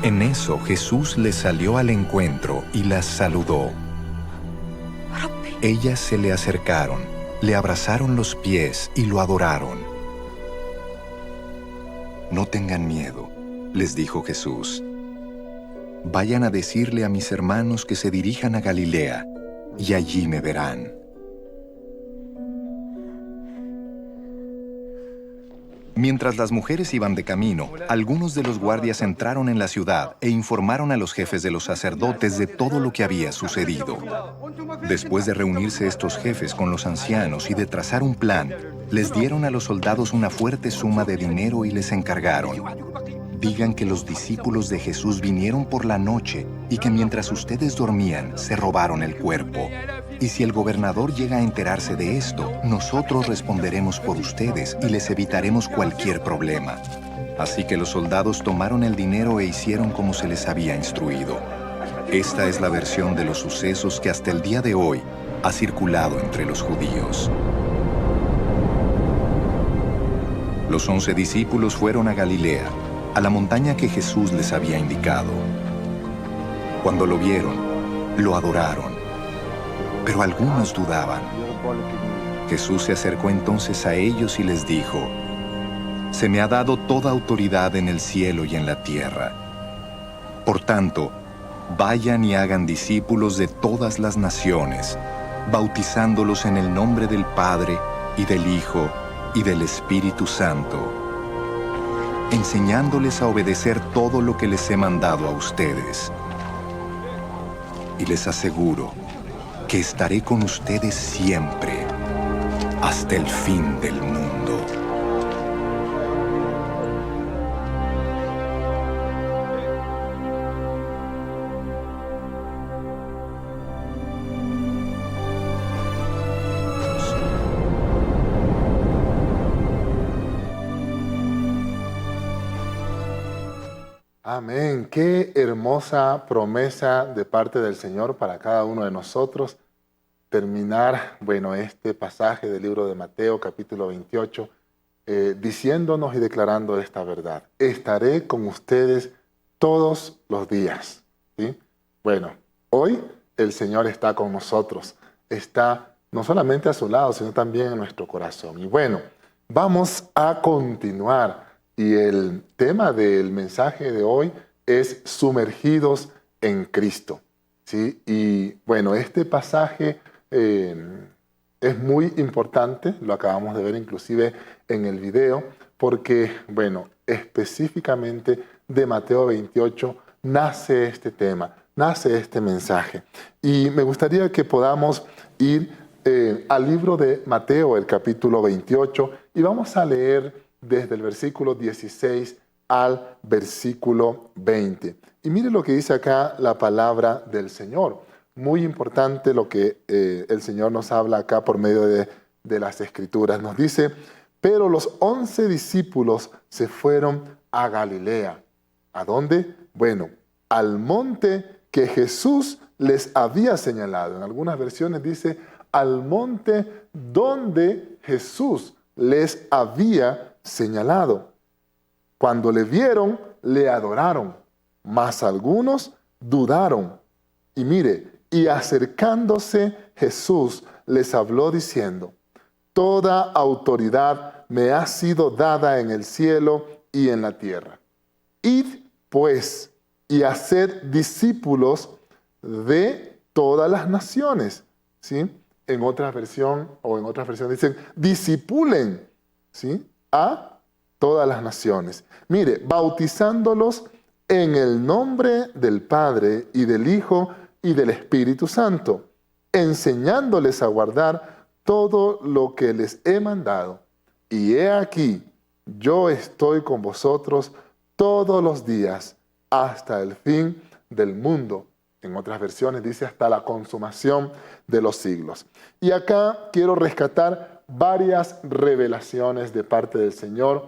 En eso Jesús les salió al encuentro y las saludó. Ellas se le acercaron, le abrazaron los pies y lo adoraron. «No tengan miedo», les dijo Jesús. «Vayan a decirle a mis hermanos que se dirijan a Galilea, y allí me verán». Mientras las mujeres iban de camino, algunos de los guardias entraron en la ciudad e informaron a los jefes de los sacerdotes de todo lo que había sucedido. Después de reunirse estos jefes con los ancianos y de trazar un plan, les dieron a los soldados una fuerte suma de dinero y les encargaron: «Digan que los discípulos de Jesús vinieron por la noche y que mientras ustedes dormían se robaron el cuerpo. Y si el gobernador llega a enterarse de esto, nosotros responderemos por ustedes y les evitaremos cualquier problema». Así que los soldados tomaron el dinero e hicieron como se les había instruido. Esta es la versión de los sucesos que hasta el día de hoy ha circulado entre los judíos. Los 11 discípulos fueron a Galilea, a la montaña que Jesús les había indicado. Cuando lo vieron, lo adoraron, pero algunos dudaban. Jesús se acercó entonces a ellos y les dijo: «Se me ha dado toda autoridad en el cielo y en la tierra. Por tanto, vayan y hagan discípulos de todas las naciones, bautizándolos en el nombre del Padre, y del Hijo, y del Espíritu Santo, enseñándoles a obedecer todo lo que les he mandado a ustedes. Y les aseguro que estaré con ustedes siempre, hasta el fin del mundo». Amén. Qué hermosa promesa de parte del Señor para cada uno de nosotros. Terminar, este pasaje del libro de Mateo, capítulo 28, diciéndonos y declarando esta verdad: estaré con ustedes todos los días. ¿Sí? Hoy el Señor está con nosotros. Está no solamente a su lado, sino también en nuestro corazón. Y vamos a continuar. Y el tema del mensaje de hoy es sumergidos en Cristo. ¿Sí? Y este pasaje es muy importante, lo acabamos de ver inclusive en el video, porque, específicamente de Mateo 28 nace este tema, nace este mensaje. Y me gustaría que podamos ir al libro de Mateo, el capítulo 28, y vamos a leer desde el versículo 16 al versículo 20. Y mire lo que dice acá la palabra del Señor. Muy importante lo que el Señor nos habla acá por medio de las Escrituras. Nos dice: «Pero los 11 discípulos se fueron a Galilea». ¿A dónde? Al monte que Jesús les había señalado. En algunas versiones dice: al monte donde Jesús les había señalado. Cuando le vieron, le adoraron, mas algunos dudaron. Y mire, y acercándose Jesús les habló diciendo: «Toda autoridad me ha sido dada en el cielo y en la tierra. Id, pues, y haced discípulos de todas las naciones, ¿sí? En otras versiones dicen, discipulen, ¿sí? A todas las naciones. Mire, bautizándolos en el nombre del Padre y del Hijo y del Espíritu Santo, enseñándoles a guardar todo lo que les he mandado. Y he aquí, yo estoy con vosotros todos los días hasta el fin del mundo. En otras versiones dice hasta la consumación de los siglos. Y acá quiero rescatar varias revelaciones de parte del Señor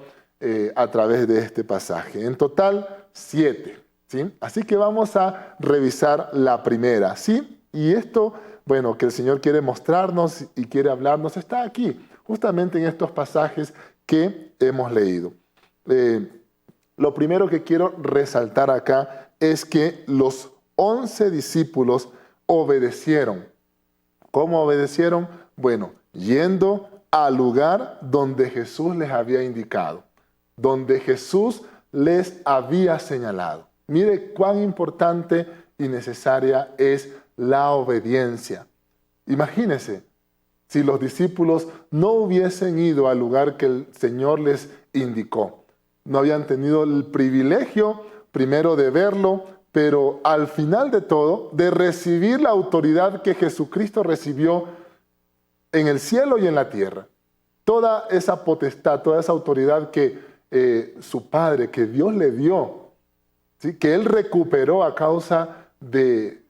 a través de este pasaje. En total, 7. ¿Sí? Así que vamos a revisar la primera. ¿Sí? Y esto, bueno, que el Señor quiere mostrarnos y quiere hablarnos, está aquí, justamente en estos pasajes que hemos leído. Lo primero que quiero resaltar acá es que los 11 discípulos obedecieron. ¿Cómo obedecieron? Bueno, yendo al lugar donde Jesús les había indicado, donde Jesús les había señalado. Mire cuán importante y necesaria es la obediencia. Imagínense, si los discípulos no hubiesen ido al lugar que el Señor les indicó, no habían tenido el privilegio primero de verlo, pero al final de todo, de recibir la autoridad que Jesucristo recibió en el cielo y en la tierra. Toda esa potestad, toda esa autoridad que su Padre, que Dios le dio, ¿sí? Que Él recuperó a causa de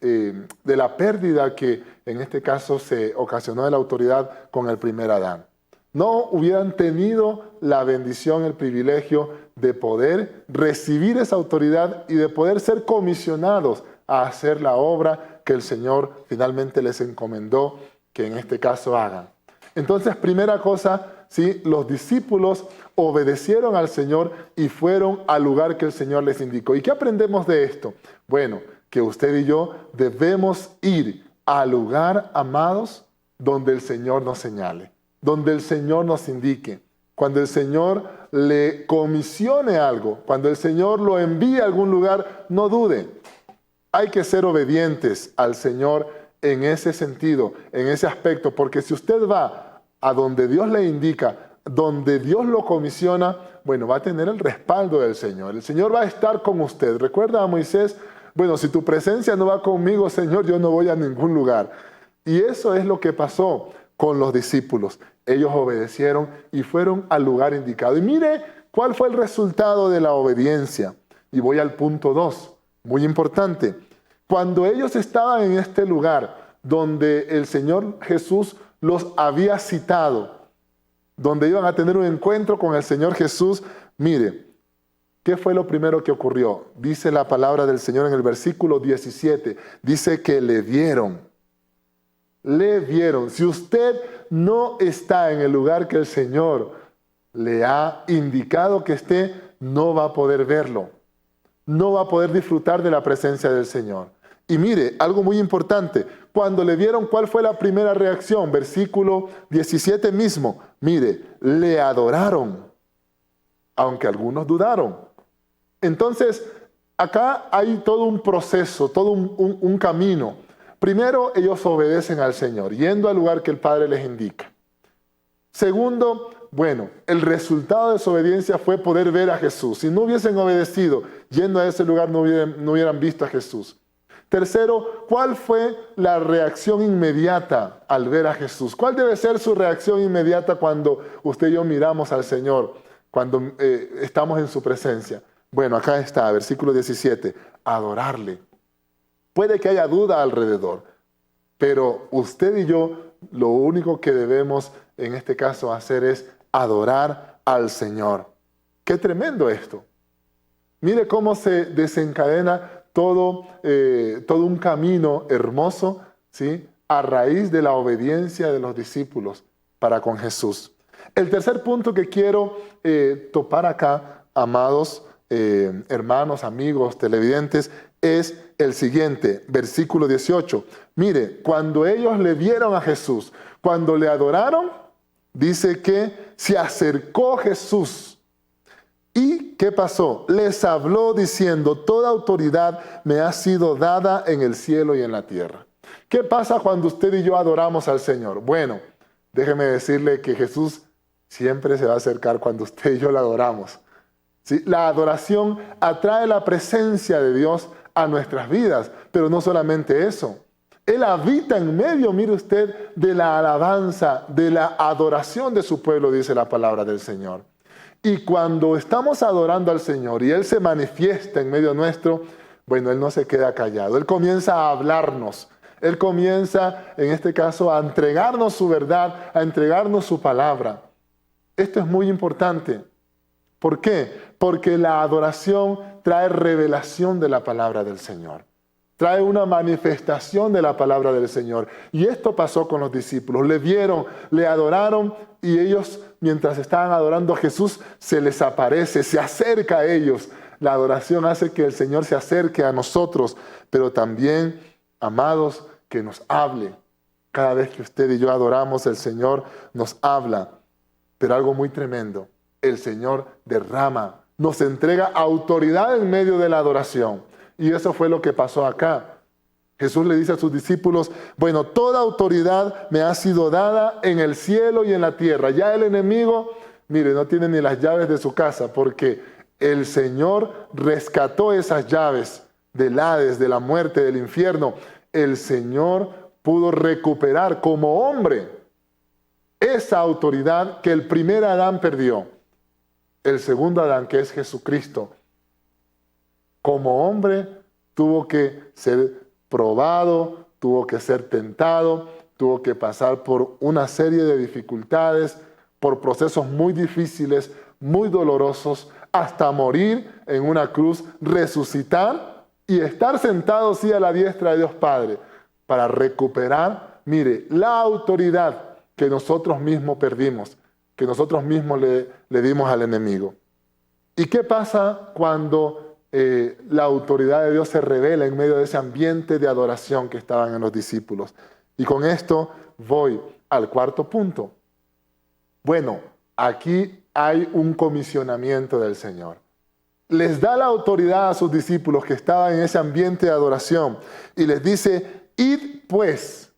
la pérdida que en este caso se ocasionó de la autoridad con el primer Adán. No hubieran tenido la bendición, el privilegio de poder recibir esa autoridad y de poder ser comisionados a hacer la obra que el Señor finalmente les encomendó que en este caso hagan. Entonces, primera cosa, ¿sí? Los discípulos obedecieron al Señor y fueron al lugar que el Señor les indicó. ¿Y qué aprendemos de esto? Bueno, que usted y yo debemos ir al lugar, amados, donde el Señor nos señale, donde el Señor nos indique. Cuando el Señor le comisione algo, cuando el Señor lo envíe a algún lugar, no dude. Hay que ser obedientes al Señor en ese sentido, en ese aspecto, porque si usted va a donde Dios le indica, donde Dios lo comisiona, bueno, va a tener el respaldo del Señor. El Señor va a estar con usted. Recuerda a Moisés, bueno, si tu presencia no va conmigo, Señor, yo no voy a ningún lugar. Y eso es lo que pasó con los discípulos. Ellos obedecieron y fueron al lugar indicado. Y mire cuál fue el resultado de la obediencia. Y voy al punto 2, muy importante. Cuando ellos estaban en este lugar donde el Señor Jesús los había citado, donde iban a tener un encuentro con el Señor Jesús, mire, ¿qué fue lo primero que ocurrió? Dice la palabra del Señor en el versículo 17, dice que le vieron. Le vieron. Si usted no está en el lugar que el Señor le ha indicado que esté, no va a poder verlo. No va a poder disfrutar de la presencia del Señor. Y mire, algo muy importante. Cuando le vieron, ¿cuál fue la primera reacción? Versículo 17 mismo. Mire, le adoraron, aunque algunos dudaron. Entonces, acá hay todo un proceso, todo un camino. Primero, ellos obedecen al Señor, yendo al lugar que el Padre les indica. Segundo, bueno, el resultado de su obediencia fue poder ver a Jesús. Si no hubiesen obedecido, yendo a ese lugar no hubieran visto a Jesús. Tercero, ¿cuál fue la reacción inmediata al ver a Jesús? ¿Cuál debe ser su reacción inmediata cuando usted y yo miramos al Señor, cuando estamos en su presencia? Bueno, acá está, versículo 17, adorarle. Puede que haya duda alrededor, pero usted y yo lo único que debemos en este caso hacer es adorar al Señor. ¡Qué tremendo esto! Mire cómo se desencadena todo un camino hermoso, ¿sí? A raíz de la obediencia de los discípulos para con Jesús. El tercer punto que quiero topar acá, amados hermanos, amigos, televidentes, es el siguiente, versículo 18. Mire, cuando ellos le vieron a Jesús, cuando le adoraron, dice que se acercó Jesús ¿Y qué pasó? Les habló diciendo, toda autoridad me ha sido dada en el cielo y en la tierra. ¿Qué pasa cuando usted y yo adoramos al Señor? Bueno, déjeme decirle que Jesús siempre se va a acercar cuando usted y yo le adoramos. ¿Sí? La adoración atrae la presencia de Dios a nuestras vidas, pero no solamente eso. Él habita en medio, mire usted, de la alabanza, de la adoración de su pueblo, dice la palabra del Señor. Y cuando estamos adorando al Señor y Él se manifiesta en medio nuestro, bueno, Él no se queda callado. Él comienza a hablarnos. Él comienza, en este caso, a entregarnos su verdad, a entregarnos su palabra. Esto es muy importante. ¿Por qué? Porque la adoración trae revelación de la palabra del Señor. Trae una manifestación de la palabra del Señor. Y esto pasó con los discípulos. Le vieron, le adoraron y ellos, mientras estaban adorando a Jesús, se les aparece, se acerca a ellos. La adoración hace que el Señor se acerque a nosotros, pero también, amados, que nos hable. Cada vez que usted y yo adoramos, el Señor nos habla. Pero algo muy tremendo, el Señor derrama, nos entrega autoridad en medio de la adoración. Y eso fue lo que pasó acá. Jesús le dice a sus discípulos, bueno, toda autoridad me ha sido dada en el cielo y en la tierra. Ya el enemigo, mire, no tiene ni las llaves de su casa, porque el Señor rescató esas llaves del Hades, de la muerte, del infierno. El Señor pudo recuperar como hombre esa autoridad que el primer Adán perdió. El segundo Adán, que es Jesucristo, como hombre tuvo que ser probado, tuvo que ser tentado, tuvo que pasar por una serie de dificultades, por procesos muy difíciles, muy dolorosos, hasta morir en una cruz, resucitar y estar sentado sí a la diestra de Dios Padre para recuperar, mire, la autoridad que nosotros mismos perdimos, que nosotros mismos le dimos al enemigo. ¿Y qué pasa cuando la autoridad de Dios se revela en medio de ese ambiente de adoración que estaban en los discípulos? Y con esto voy al cuarto punto. Bueno, aquí hay un comisionamiento del Señor. Les da la autoridad a sus discípulos que estaban en ese ambiente de adoración y les dice, id pues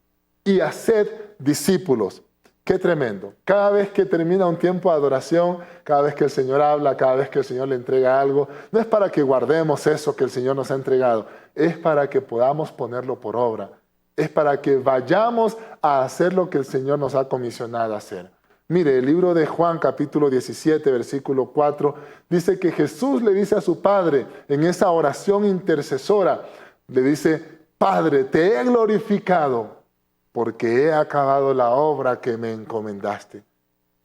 y haced discípulos. Qué tremendo. Cada vez que termina un tiempo de adoración, cada vez que el Señor habla, cada vez que el Señor le entrega algo, no es para que guardemos eso que el Señor nos ha entregado, es para que podamos ponerlo por obra. Es para que vayamos a hacer lo que el Señor nos ha comisionado a hacer. Mire, el libro de Juan, capítulo 17, versículo 4, dice que Jesús le dice a su Padre, en esa oración intercesora, le dice, Padre, te he glorificado, porque he acabado la obra que me encomendaste.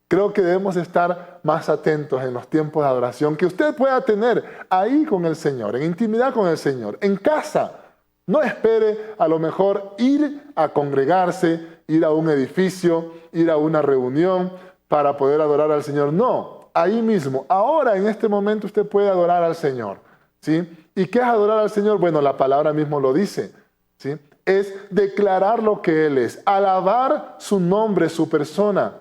Creo que debemos estar más atentos en los tiempos de adoración que usted pueda tener ahí con el Señor, en intimidad con el Señor, en casa. No espere a lo mejor ir a congregarse, ir a un edificio, ir a una reunión para poder adorar al Señor. No, ahí mismo, ahora en este momento usted puede adorar al Señor, ¿sí? ¿Y qué es adorar al Señor? Bueno, la palabra mismo lo dice, ¿sí? Es declarar lo que Él es, alabar su nombre, su persona,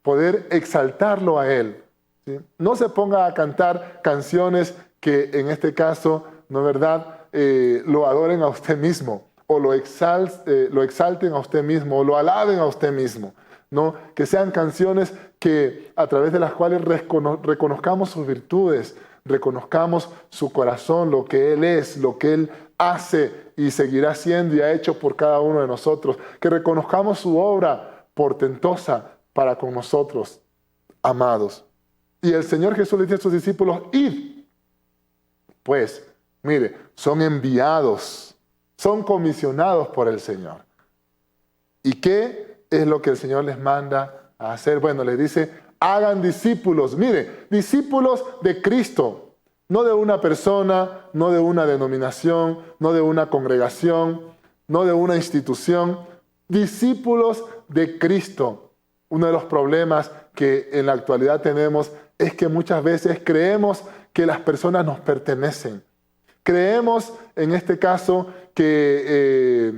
poder exaltarlo a Él, ¿sí? No se ponga a cantar canciones que en este caso, ¿no es verdad?, lo adoren a usted mismo, o lo exalten a usted mismo, o lo alaben a usted mismo, ¿no? Que sean canciones que a través de las cuales reconozcamos sus virtudes, reconozcamos su corazón, lo que Él es, lo que Él hace y seguirá haciendo y ha hecho por cada uno de nosotros. Que reconozcamos su obra portentosa para con nosotros, amados. Y el Señor Jesús le dice a sus discípulos, id. Pues, mire, son enviados, son comisionados por el Señor. ¿Y qué es lo que el Señor les manda a hacer? Bueno, les dice, hagan discípulos. Mire, discípulos de Cristo. No de una persona, no de una denominación, no de una congregación, no de una institución. Discípulos de Cristo. Uno de los problemas que en la actualidad tenemos es que muchas veces creemos que las personas nos pertenecen. Creemos, en este caso, que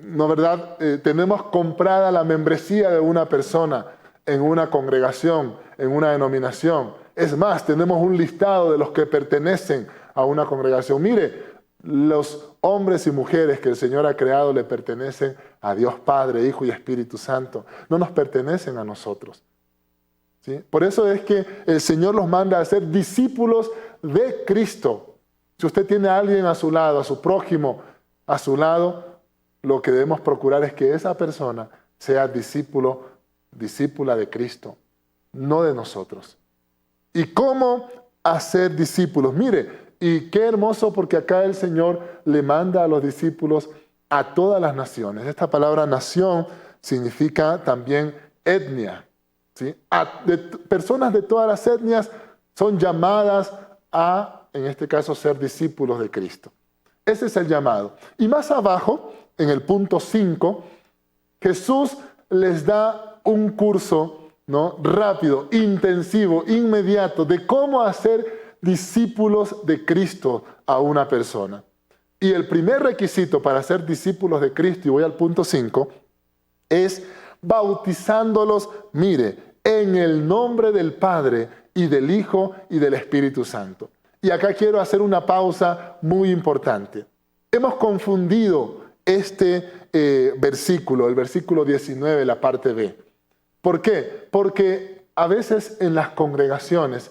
¿no verdad? Tenemos comprada la membresía de una persona en una congregación, en una denominación, Es más, tenemos un listado de los que pertenecen a una congregación. Mire, los hombres y mujeres que el Señor ha creado le pertenecen a Dios Padre, Hijo y Espíritu Santo. No nos pertenecen a nosotros. ¿Sí? Por eso es que el Señor los manda a ser discípulos de Cristo. Si usted tiene a alguien a su lado, a su prójimo a su lado, lo que debemos procurar es que esa persona sea discípula de Cristo, no de nosotros. ¿Y cómo hacer discípulos? Mire, y qué hermoso, porque acá el Señor le manda a los discípulos a todas las naciones. Esta palabra nación significa también etnia. ¿Sí? Personas de todas las etnias son llamadas a, en este caso, ser discípulos de Cristo. Ese es el llamado. Y más abajo, en el punto 5, Jesús les da un curso, ¿no?, rápido, intensivo, inmediato, de cómo hacer discípulos de Cristo a una persona. Y el primer requisito para ser discípulos de Cristo, y voy al punto 5, es bautizándolos, mire, en el nombre del Padre y del Hijo y del Espíritu Santo. Y acá quiero hacer una pausa muy importante. Hemos confundido este versículo, el versículo 19, la parte B. ¿Por qué? Porque a veces en las congregaciones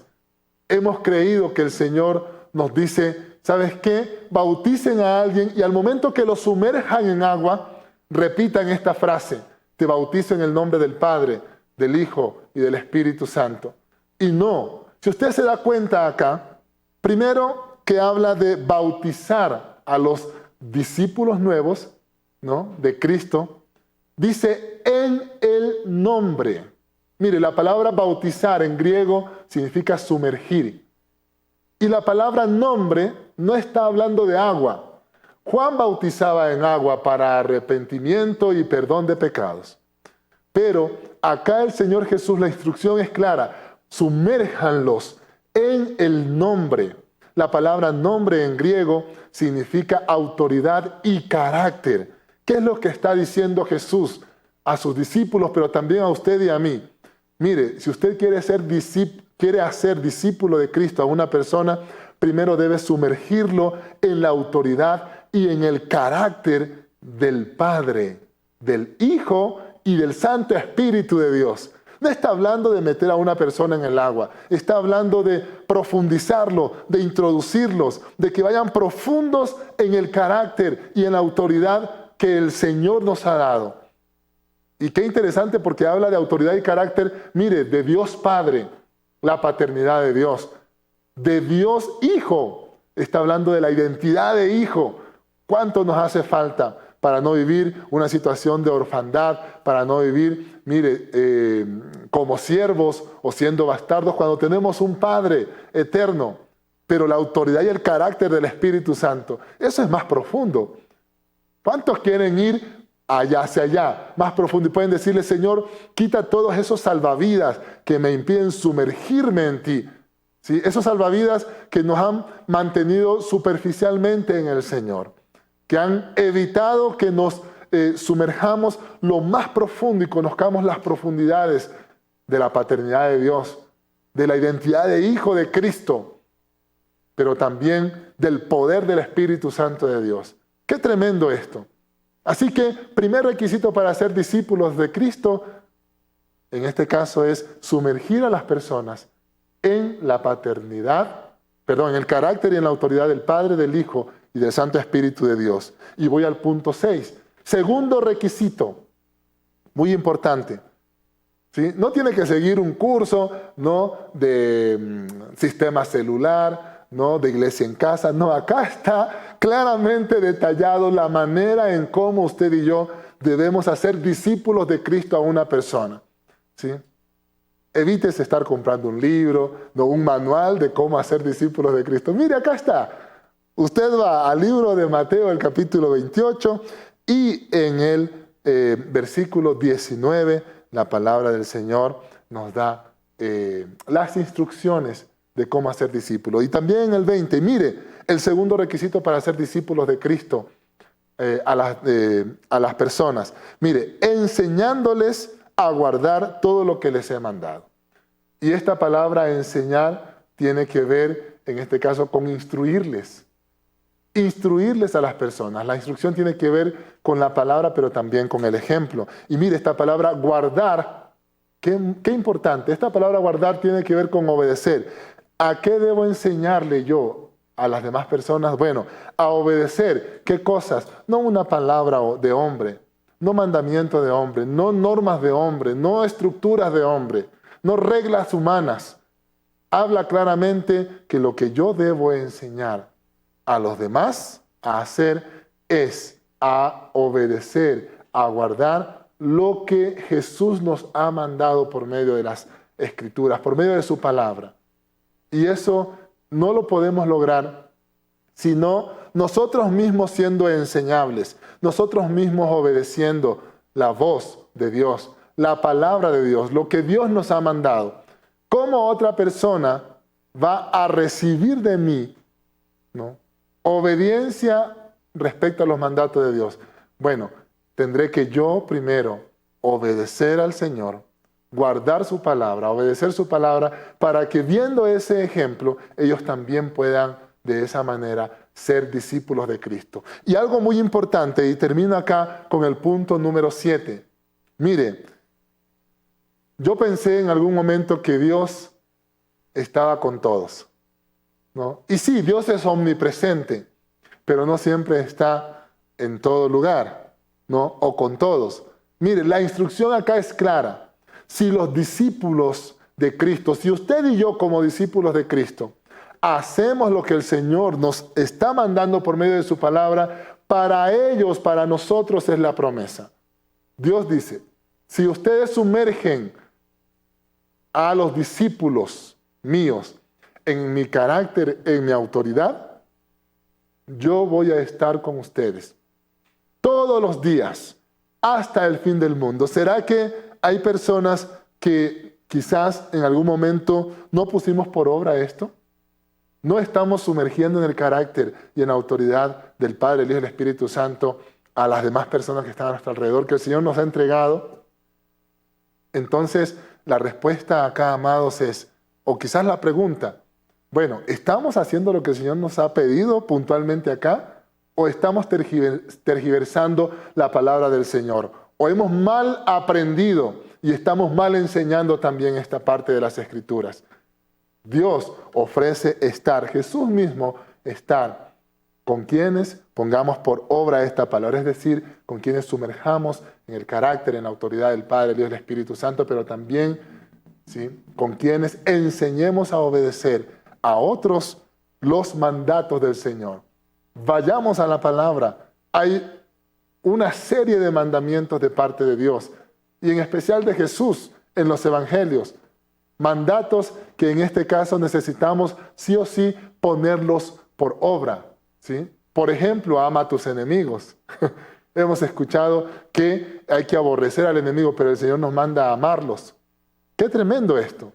hemos creído que el Señor nos dice, ¿sabes qué? Bauticen a alguien y al momento que lo sumerjan en agua, repitan esta frase: te bautizo en el nombre del Padre, del Hijo y del Espíritu Santo. Y no, si usted se da cuenta acá, primero que habla de bautizar a los discípulos nuevos, ¿no?, de Cristo, dice en el nombre. Mire, la palabra bautizar en griego significa sumergir. Y la palabra nombre no está hablando de agua. Juan bautizaba en agua para arrepentimiento y perdón de pecados. Pero acá el Señor Jesús, la instrucción es clara: sumérjanlos en el nombre. La palabra nombre en griego significa autoridad y carácter. ¿Qué es lo que está diciendo Jesús a sus discípulos, pero también a usted y a mí? Mire, si usted quiere hacer discípulo de Cristo a una persona, primero debe sumergirlo en la autoridad y en el carácter del Padre, del Hijo y del Santo Espíritu de Dios. No está hablando de meter a una persona en el agua, está hablando de profundizarlo, de introducirlos, de que vayan profundos en el carácter y en la autoridad que el Señor nos ha dado. Y qué interesante, porque habla de autoridad y carácter, mire, de Dios Padre, la paternidad de Dios, de Dios Hijo, está hablando de la identidad de hijo. ¿Cuánto nos hace falta para no vivir una situación de orfandad, para no vivir, mire, como siervos o siendo bastardos, cuando tenemos un Padre eterno? Pero la autoridad y el carácter del Espíritu Santo, eso es más profundo. ¿Cuántos quieren ir allá, hacia allá, más profundo? Y pueden decirle: Señor, quita todos esos salvavidas que me impiden sumergirme en ti. ¿Sí? Esos salvavidas que nos han mantenido superficialmente en el Señor, que han evitado que nos sumerjamos lo más profundo y conozcamos las profundidades de la paternidad de Dios, de la identidad de hijo de Cristo, pero también del poder del Espíritu Santo de Dios. ¡Qué tremendo esto! Así que, primer requisito para ser discípulos de Cristo, en este caso, es sumergir a las personas en la paternidad, en el carácter y en la autoridad del Padre, del Hijo y del Santo Espíritu de Dios. Y voy al punto 6. Segundo requisito, muy importante. ¿Sí? No tiene que seguir un curso, ¿no?, de sistema celular, ¿no?, de iglesia en casa. No, acá está claramente detallado la manera en cómo usted y yo debemos hacer discípulos de Cristo a una persona. ¿Sí? Evítese estar comprando un libro, no, un manual de cómo hacer discípulos de Cristo. Mire, acá está. Usted va al libro de Mateo, el capítulo 28, y en el versículo 19, la palabra del Señor nos da las instrucciones de cómo hacer discípulos. Y también en el 20, mire, el segundo requisito para ser discípulos de Cristo a las personas. Mire, enseñándoles a guardar todo lo que les he mandado. Y esta palabra enseñar tiene que ver, en este caso, con instruirles. Instruirles a las personas. La instrucción tiene que ver con la palabra, pero también con el ejemplo. Y mire, esta palabra guardar, qué importante. Esta palabra guardar tiene que ver con obedecer. ¿A qué debo enseñarle yo a las demás personas? Bueno, a obedecer. ¿Qué cosas? No una palabra de hombre, no mandamiento de hombre, no normas de hombre, no estructuras de hombre, no reglas humanas. Habla claramente que lo que yo debo enseñar a los demás a hacer es a obedecer, a guardar lo que Jesús nos ha mandado por medio de las Escrituras, por medio de su palabra. Y eso no lo podemos lograr sino nosotros mismos siendo enseñables, nosotros mismos obedeciendo la voz de Dios, la palabra de Dios, lo que Dios nos ha mandado. ¿Cómo otra persona va a recibir de mí, ¿no?, obediencia respecto a los mandatos de Dios? Bueno, tendré que yo primero obedecer al Señor, guardar su palabra, obedecer su palabra, para que viendo ese ejemplo, ellos también puedan de esa manera ser discípulos de Cristo. Y algo muy importante, y termino acá con el punto número 7. Mire, yo pensé en algún momento que Dios estaba con todos, ¿no? Y sí, Dios es omnipresente, pero no siempre está en todo lugar, ¿no?, o con todos. Mire, la instrucción acá es clara. Si los discípulos de Cristo, si usted y yo como discípulos de Cristo, hacemos lo que el Señor nos está mandando por medio de su palabra, para ellos, para nosotros es la promesa. Dios dice, si ustedes sumergen a los discípulos míos en mi carácter, en mi autoridad, yo voy a estar con ustedes todos los días hasta el fin del mundo. ¿Será que hay personas que quizás en algún momento no pusimos por obra esto? No estamos sumergiendo en el carácter y en la autoridad del Padre, el Hijo y el Espíritu Santo a las demás personas que están a nuestro alrededor, que el Señor nos ha entregado. Entonces, la respuesta acá, amados, es, o quizás la pregunta, bueno, ¿estamos haciendo lo que el Señor nos ha pedido puntualmente acá? ¿O estamos tergiversando la palabra del Señor? ¿O hemos mal aprendido y estamos mal enseñando también esta parte de las Escrituras? Dios ofrece estar, Jesús mismo estar, con quienes pongamos por obra esta palabra, es decir, con quienes sumerjamos en el carácter, en la autoridad del Padre, el Hijo y el Espíritu Santo, pero también, ¿sí?, con quienes enseñemos a obedecer a otros los mandatos del Señor. Vayamos a la palabra. Hay una serie de mandamientos de parte de Dios, y en especial de Jesús en los evangelios. Mandatos que en este caso necesitamos sí o sí ponerlos por obra, ¿sí? Por ejemplo, ama a tus enemigos. Hemos escuchado que hay que aborrecer al enemigo, pero el Señor nos manda a amarlos. ¡Qué tremendo esto!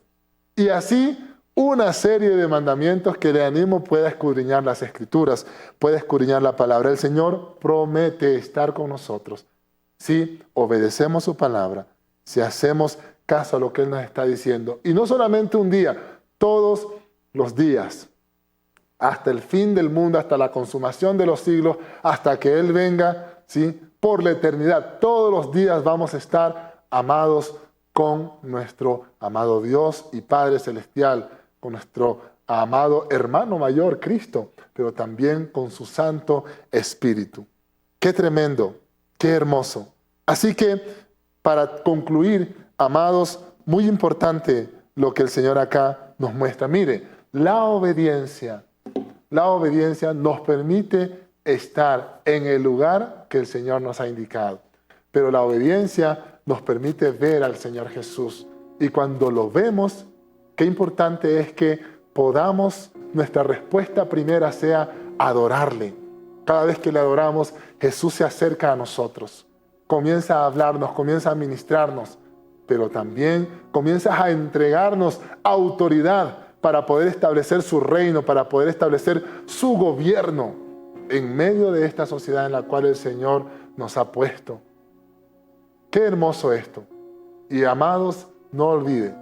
Y así una serie de mandamientos que le animo pueda escudriñar las Escrituras, pueda escudriñar la palabra. El Señor promete estar con nosotros si obedecemos su palabra, si hacemos caso a lo que Él nos está diciendo. Y no solamente un día, todos los días, hasta el fin del mundo, hasta la consumación de los siglos, hasta que Él venga, ¿sí?, por la eternidad. Todos los días vamos a estar amados con nuestro amado Dios y Padre Celestial, con nuestro amado hermano mayor, Cristo, pero también con su Santo Espíritu. ¡Qué tremendo! ¡Qué hermoso! Así que, para concluir, amados, muy importante lo que el Señor acá nos muestra. Mire, la obediencia nos permite estar en el lugar que el Señor nos ha indicado. Pero la obediencia nos permite ver al Señor Jesús. Y cuando lo vemos, qué importante es que podamos, nuestra respuesta primera sea adorarle. Cada vez que le adoramos, Jesús se acerca a nosotros. Comienza a hablarnos, comienza a ministrarnos, pero también comienza a entregarnos autoridad para poder establecer su reino, para poder establecer su gobierno en medio de esta sociedad en la cual el Señor nos ha puesto. Qué hermoso esto. Y amados, no olviden,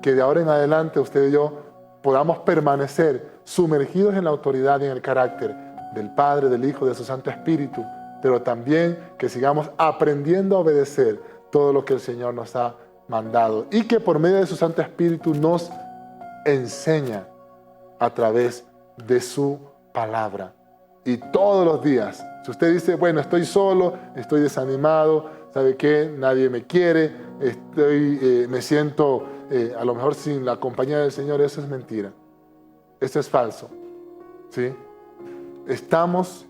que de ahora en adelante usted y yo podamos permanecer sumergidos en la autoridad y en el carácter del Padre, del Hijo, de su Santo Espíritu, pero también que sigamos aprendiendo a obedecer todo lo que el Señor nos ha mandado y que por medio de su Santo Espíritu nos enseña a través de su palabra. Y todos los días, si usted dice, bueno, estoy solo, estoy desanimado, ¿sabe qué? Nadie me quiere, me siento a lo mejor sin la compañía del Señor, eso es mentira. Eso es falso. ¿Sí? Estamos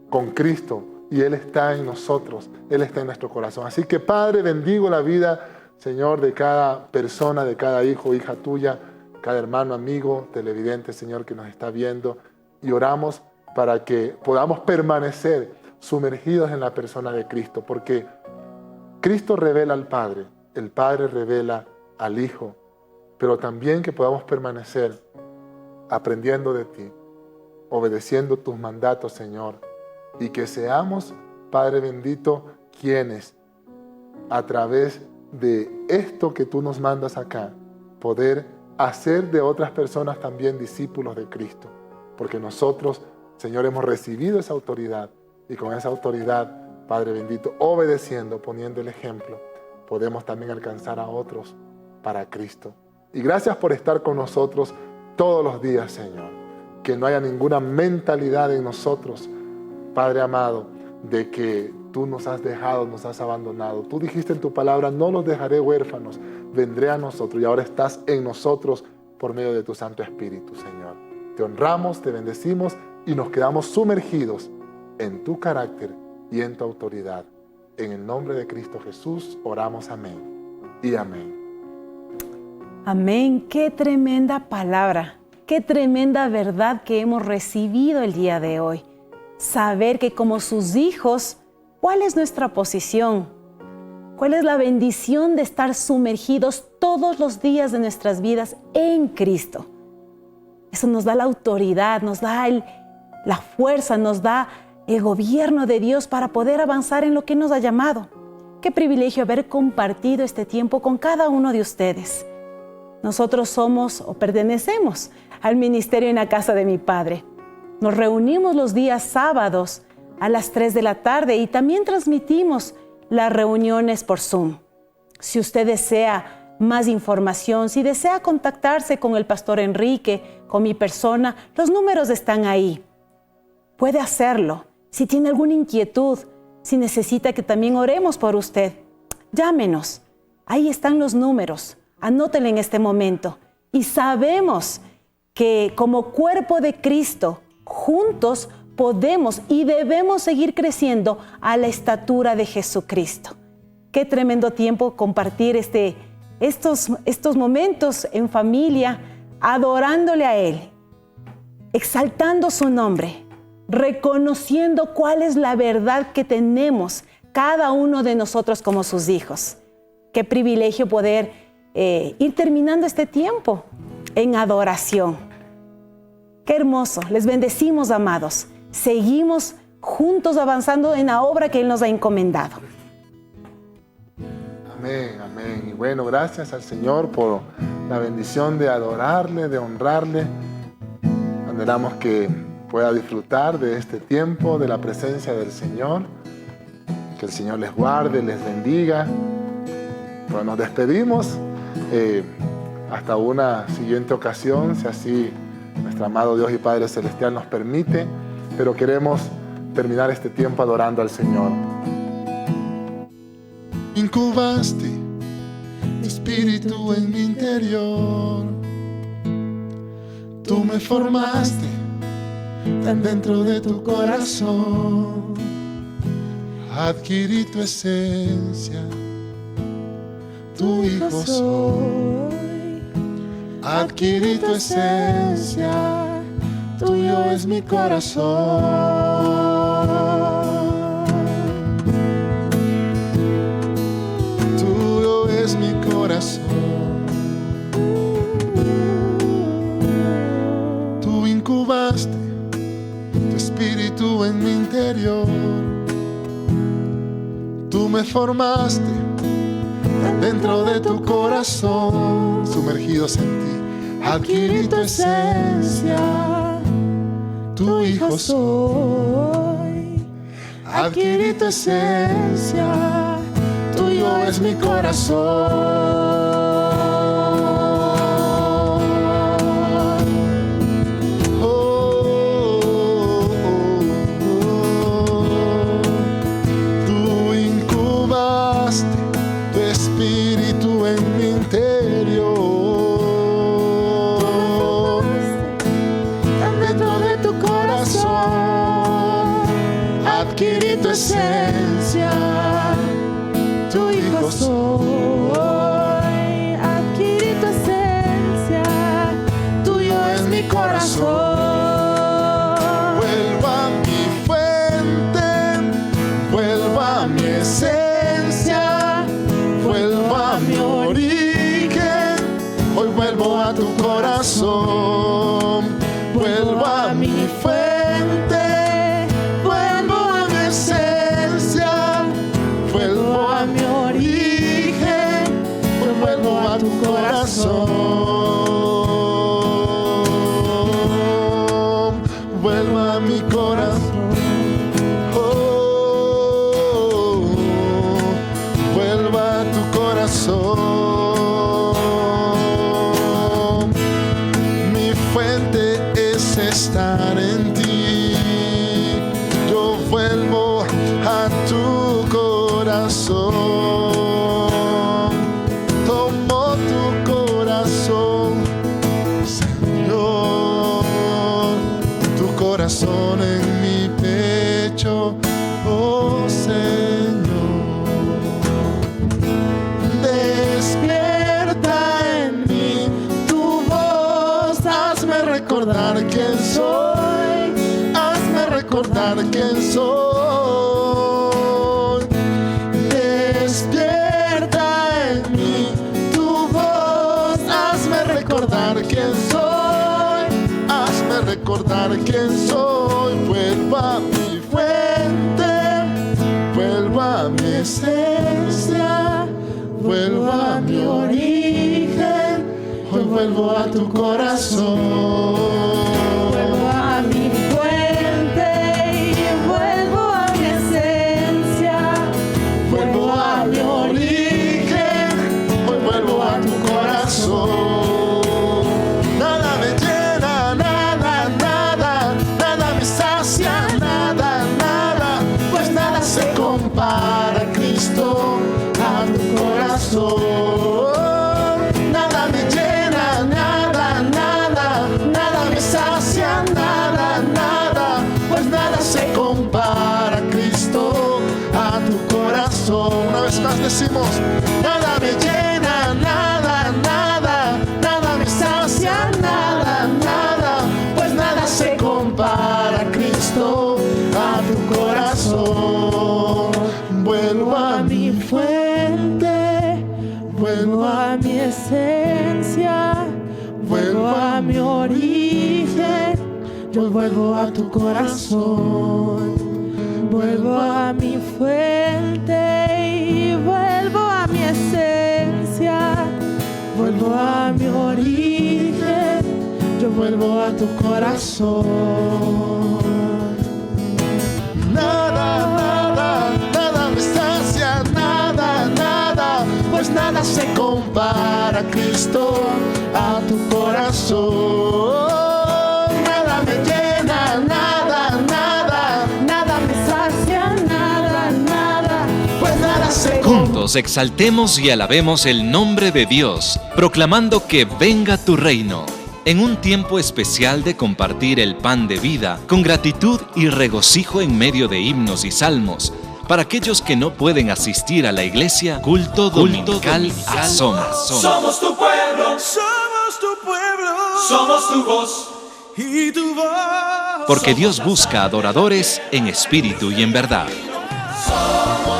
con Cristo y Él está en nosotros, Él está en nuestro corazón. Así que, Padre, bendigo la vida, Señor, de cada persona, de cada hijo, hija tuya, cada hermano, amigo, televidente, Señor, que nos está viendo. Y oramos para que podamos permanecer sumergidos en la persona de Cristo, porque Cristo revela al Padre, el Padre revela al Hijo, pero también que podamos permanecer aprendiendo de ti, obedeciendo tus mandatos, Señor, y que seamos, Padre bendito, quienes a través de esto que tú nos mandas acá, poder hacer de otras personas también discípulos de Cristo, porque nosotros, Señor, hemos recibido esa autoridad y con esa autoridad, Padre bendito, obedeciendo, poniendo el ejemplo, podemos también alcanzar a otros para Cristo. Y gracias por estar con nosotros todos los días, Señor. Que no haya ninguna mentalidad en nosotros, Padre amado, de que tú nos has dejado, nos has abandonado. Tú dijiste en tu palabra, no los dejaré huérfanos, vendré a nosotros. Y ahora estás en nosotros por medio de tu Santo Espíritu, Señor. Te honramos, te bendecimos y nos quedamos sumergidos en tu carácter y en tu autoridad. En el nombre de Cristo Jesús oramos, amén y amén. Amén. Qué tremenda palabra, qué tremenda verdad que hemos recibido el día de hoy. Saber que como sus hijos, ¿cuál es nuestra posición? ¿Cuál es la bendición de estar sumergidos todos los días de nuestras vidas en Cristo? Eso nos da la autoridad, nos da la fuerza, nos da el gobierno de Dios para poder avanzar en lo que nos ha llamado. Qué privilegio haber compartido este tiempo con cada uno de ustedes. Nosotros somos o pertenecemos al ministerio en la casa de mi Padre. Nos reunimos los días sábados a las 3 de la tarde y también transmitimos las reuniones por Zoom. Si usted desea más información, si desea contactarse con el Pastor Enrique, con mi persona, los números están ahí. Puede hacerlo. Si tiene alguna inquietud, si necesita que también oremos por usted, llámenos. Ahí están los números. Anótenlo en este momento. Y sabemos que como cuerpo de Cristo, juntos podemos y debemos seguir creciendo a la estatura de Jesucristo. Qué tremendo tiempo compartir estos momentos en familia, adorándole a Él, exaltando su nombre, reconociendo cuál es la verdad que tenemos cada uno de nosotros como sus hijos. Qué privilegio poder ir terminando este tiempo en adoración. Qué hermoso. Les bendecimos, amados. Seguimos juntos avanzando en la obra que Él nos ha encomendado. Amén, amén. Y bueno, gracias al Señor por la bendición de adorarle, de honrarle. Anhelamos que pueda disfrutar de este tiempo, de la presencia del Señor. Que el Señor les guarde, les bendiga. Bueno, nos despedimos. Hasta una siguiente ocasión, si así nuestro amado Dios y Padre Celestial nos permite, pero queremos terminar este tiempo adorando al Señor. Incubaste mi espíritu en mi interior, tú me formaste tan dentro de tu corazón, adquirí tu esencia, tu hijo soy, adquirí tu esencia, tuyo es mi corazón. Tuyo es mi corazón. Tú incubaste tu espíritu en mi interior, tú me formaste tan dentro de tu corazón, sumergidos en ti, adquirí tu esencia, tu hijo soy. Adquirí tu esencia, tuyo es mi corazón. Adquirí tu esencia, tu hijo soy. Adquirí tu esencia, tuyo es mi corazón. Vuelvo a mi fuente, vuelvo a mi esencia, vuelvo a mi origen. Hoy vuelvo a tu corazón, vuelvo a mi fuente. Tu corazón, vuelvo a mi corazón, oh, vuelvo a tu corazón. Mi fuente es estar en ti, yo vuelvo a tu corazón. Corazón en mi pecho, oh Señor. Despierta en mí tu voz, hazme recordar quién soy, hazme recordar quién soy. Despierta en mí tu voz, hazme recordar quién soy. Recordar quién soy, vuelvo a mi fuente, vuelvo a mi esencia, vuelvo a mi origen, hoy vuelvo a tu corazón. Vuelvo a mi fuente y vuelvo a mi esencia, vuelvo a mi origen, hoy vuelvo a tu corazón. Para Cristo a tu corazón, nada me llena, nada, nada, nada me sacia, nada, nada, pues nada se compara a Cristo a tu corazón. Una vez más decimos, nada me llena, nada, nada, nada me sacia, nada, nada, pues nada se compara a Cristo a tu corazón. Vuelvo a mi fuente, vuelvo a mi esencia, vuelvo a mi origen, yo vuelvo a tu corazón. Vuelvo a mi fuente y vuelvo a mi esencia, vuelvo a mi origen, yo vuelvo a tu corazón. Nada, nada, nada me sacia, nada, nada, pues nada se compara a Cristo a tu corazón. Nada me llena, nada, nada, nada me sacia, nada, nada, pues nada se compara. Juntos exaltemos y alabemos el nombre de Dios, proclamando que venga tu reino. En un tiempo especial de compartir el pan de vida, con gratitud y regocijo en medio de himnos y salmos, para aquellos que no pueden asistir a la iglesia, culto dominical Asoma. Somos tu pueblo, somos tu pueblo, somos tu voz y tu voz. Porque Dios busca adoradores en espíritu y en verdad. Somos